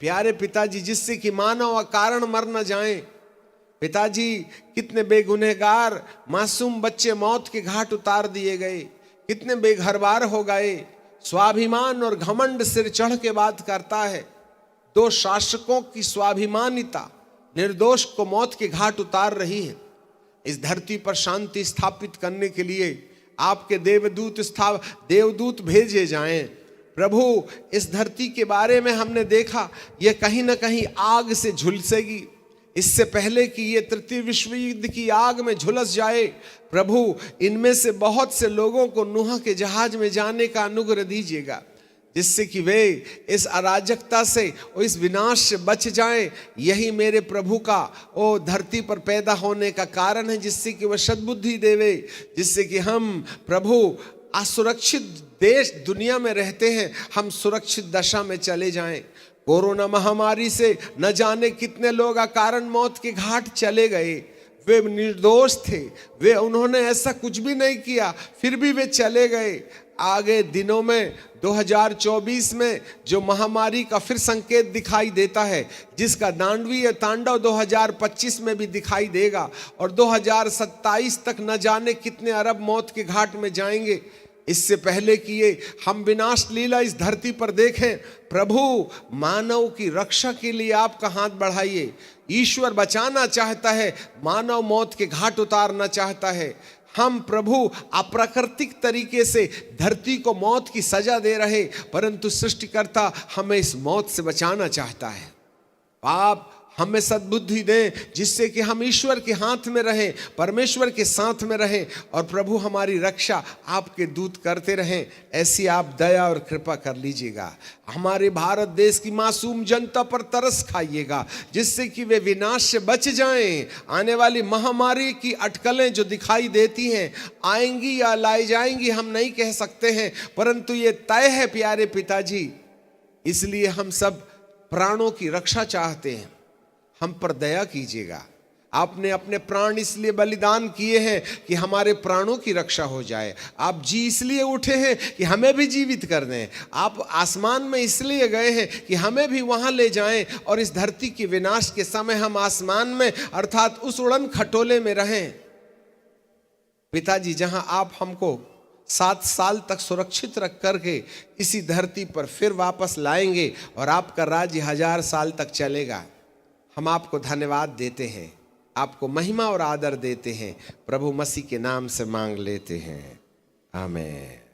प्यारे पिताजी, जिससे कि मानव अकारण मर न जाएं। पिताजी, कितने बेगुनहगार मासूम बच्चे मौत के घाट उतार दिए गए, कितने बेघरबार हो गए। स्वाभिमान और घमंड सिर चढ़ के बात करता है। दो शासकों की स्वाभिमानिता निर्दोष को मौत के घाट उतार रही है। इस धरती पर शांति स्थापित करने के लिए आपके देवदूत भेजे जाएं। प्रभु, इस धरती के बारे में हमने देखा, यह कहीं ना कहीं आग से झुलसेगी। इससे पहले कि ये तृतीय विश्व युद्ध की आग में झुलस जाए, प्रभु, इनमें से बहुत से लोगों को नूह के जहाज में जाने का अनुग्रह दीजिएगा, जिससे कि वे इस अराजकता से और इस विनाश से बच जाएं। यही मेरे प्रभु का ओ धरती पर पैदा होने का कारण है, जिससे कि वह सद्बुद्धि देवे, जिससे कि हम प्रभु असुरक्षित देश दुनिया में रहते हैं, हम सुरक्षित दशा में चले जाएं। कोरोना महामारी से न जाने कितने लोग अकारण मौत के घाट चले गए। वे निर्दोष थे, उन्होंने ऐसा कुछ भी नहीं किया, फिर भी वे चले गए। आगे दिनों में 2024 में जो महामारी का फिर संकेत दिखाई देता है, जिसका दानवीय तांडव 2025 में भी दिखाई देगा, और 2027 तक न जाने कितने अरब मौत के घाट में जाएंगे। इससे पहले कि ये हम विनाश लीला इस धरती पर देखें, प्रभु, मानव की रक्षा के लिए आपका हाथ बढ़ाइए। ईश्वर बचाना चाहता है, मानव मौत के घाट उतारना चाहता है। हम प्रभु अप्राकृतिक तरीके से धरती को मौत की सजा दे रहे, परंतु सृष्टिकर्ता हमें इस मौत से बचाना चाहता है। आप हमें सद्बुद्धि दें, जिससे कि हम ईश्वर के हाथ में रहें, परमेश्वर के साथ में रहें, और प्रभु हमारी रक्षा आपके दूत करते रहें। ऐसी आप दया और कृपा कर लीजिएगा। हमारे भारत देश की मासूम जनता पर तरस खाइएगा, जिससे कि वे विनाश से बच जाएं। आने वाली महामारी की अटकलें जो दिखाई देती हैं, आएंगी या लाई जाएंगी हम नहीं कह सकते हैं, परंतु ये तय है प्यारे पिताजी। इसलिए हम सब प्राणों की रक्षा चाहते हैं, हम पर दया कीजिएगा। आपने अपने प्राण इसलिए बलिदान किए हैं कि हमारे प्राणों की रक्षा हो जाए। आप जी इसलिए उठे हैं कि हमें भी जीवित कर दें। आप आसमान में इसलिए गए हैं कि हमें भी वहां ले जाएं, और इस धरती के विनाश के समय हम आसमान में अर्थात उस उड़न खटोले में रहें। पिताजी, जहां आप हमको 7 साल तक सुरक्षित रख करके इसी धरती पर फिर वापस लाएंगे, और आपका राज्य 1000 साल तक चलेगा, हम आपको धन्यवाद देते हैं, आपको महिमा और आदर देते हैं। प्रभु मसीह के नाम से मांग लेते हैं, आमीन।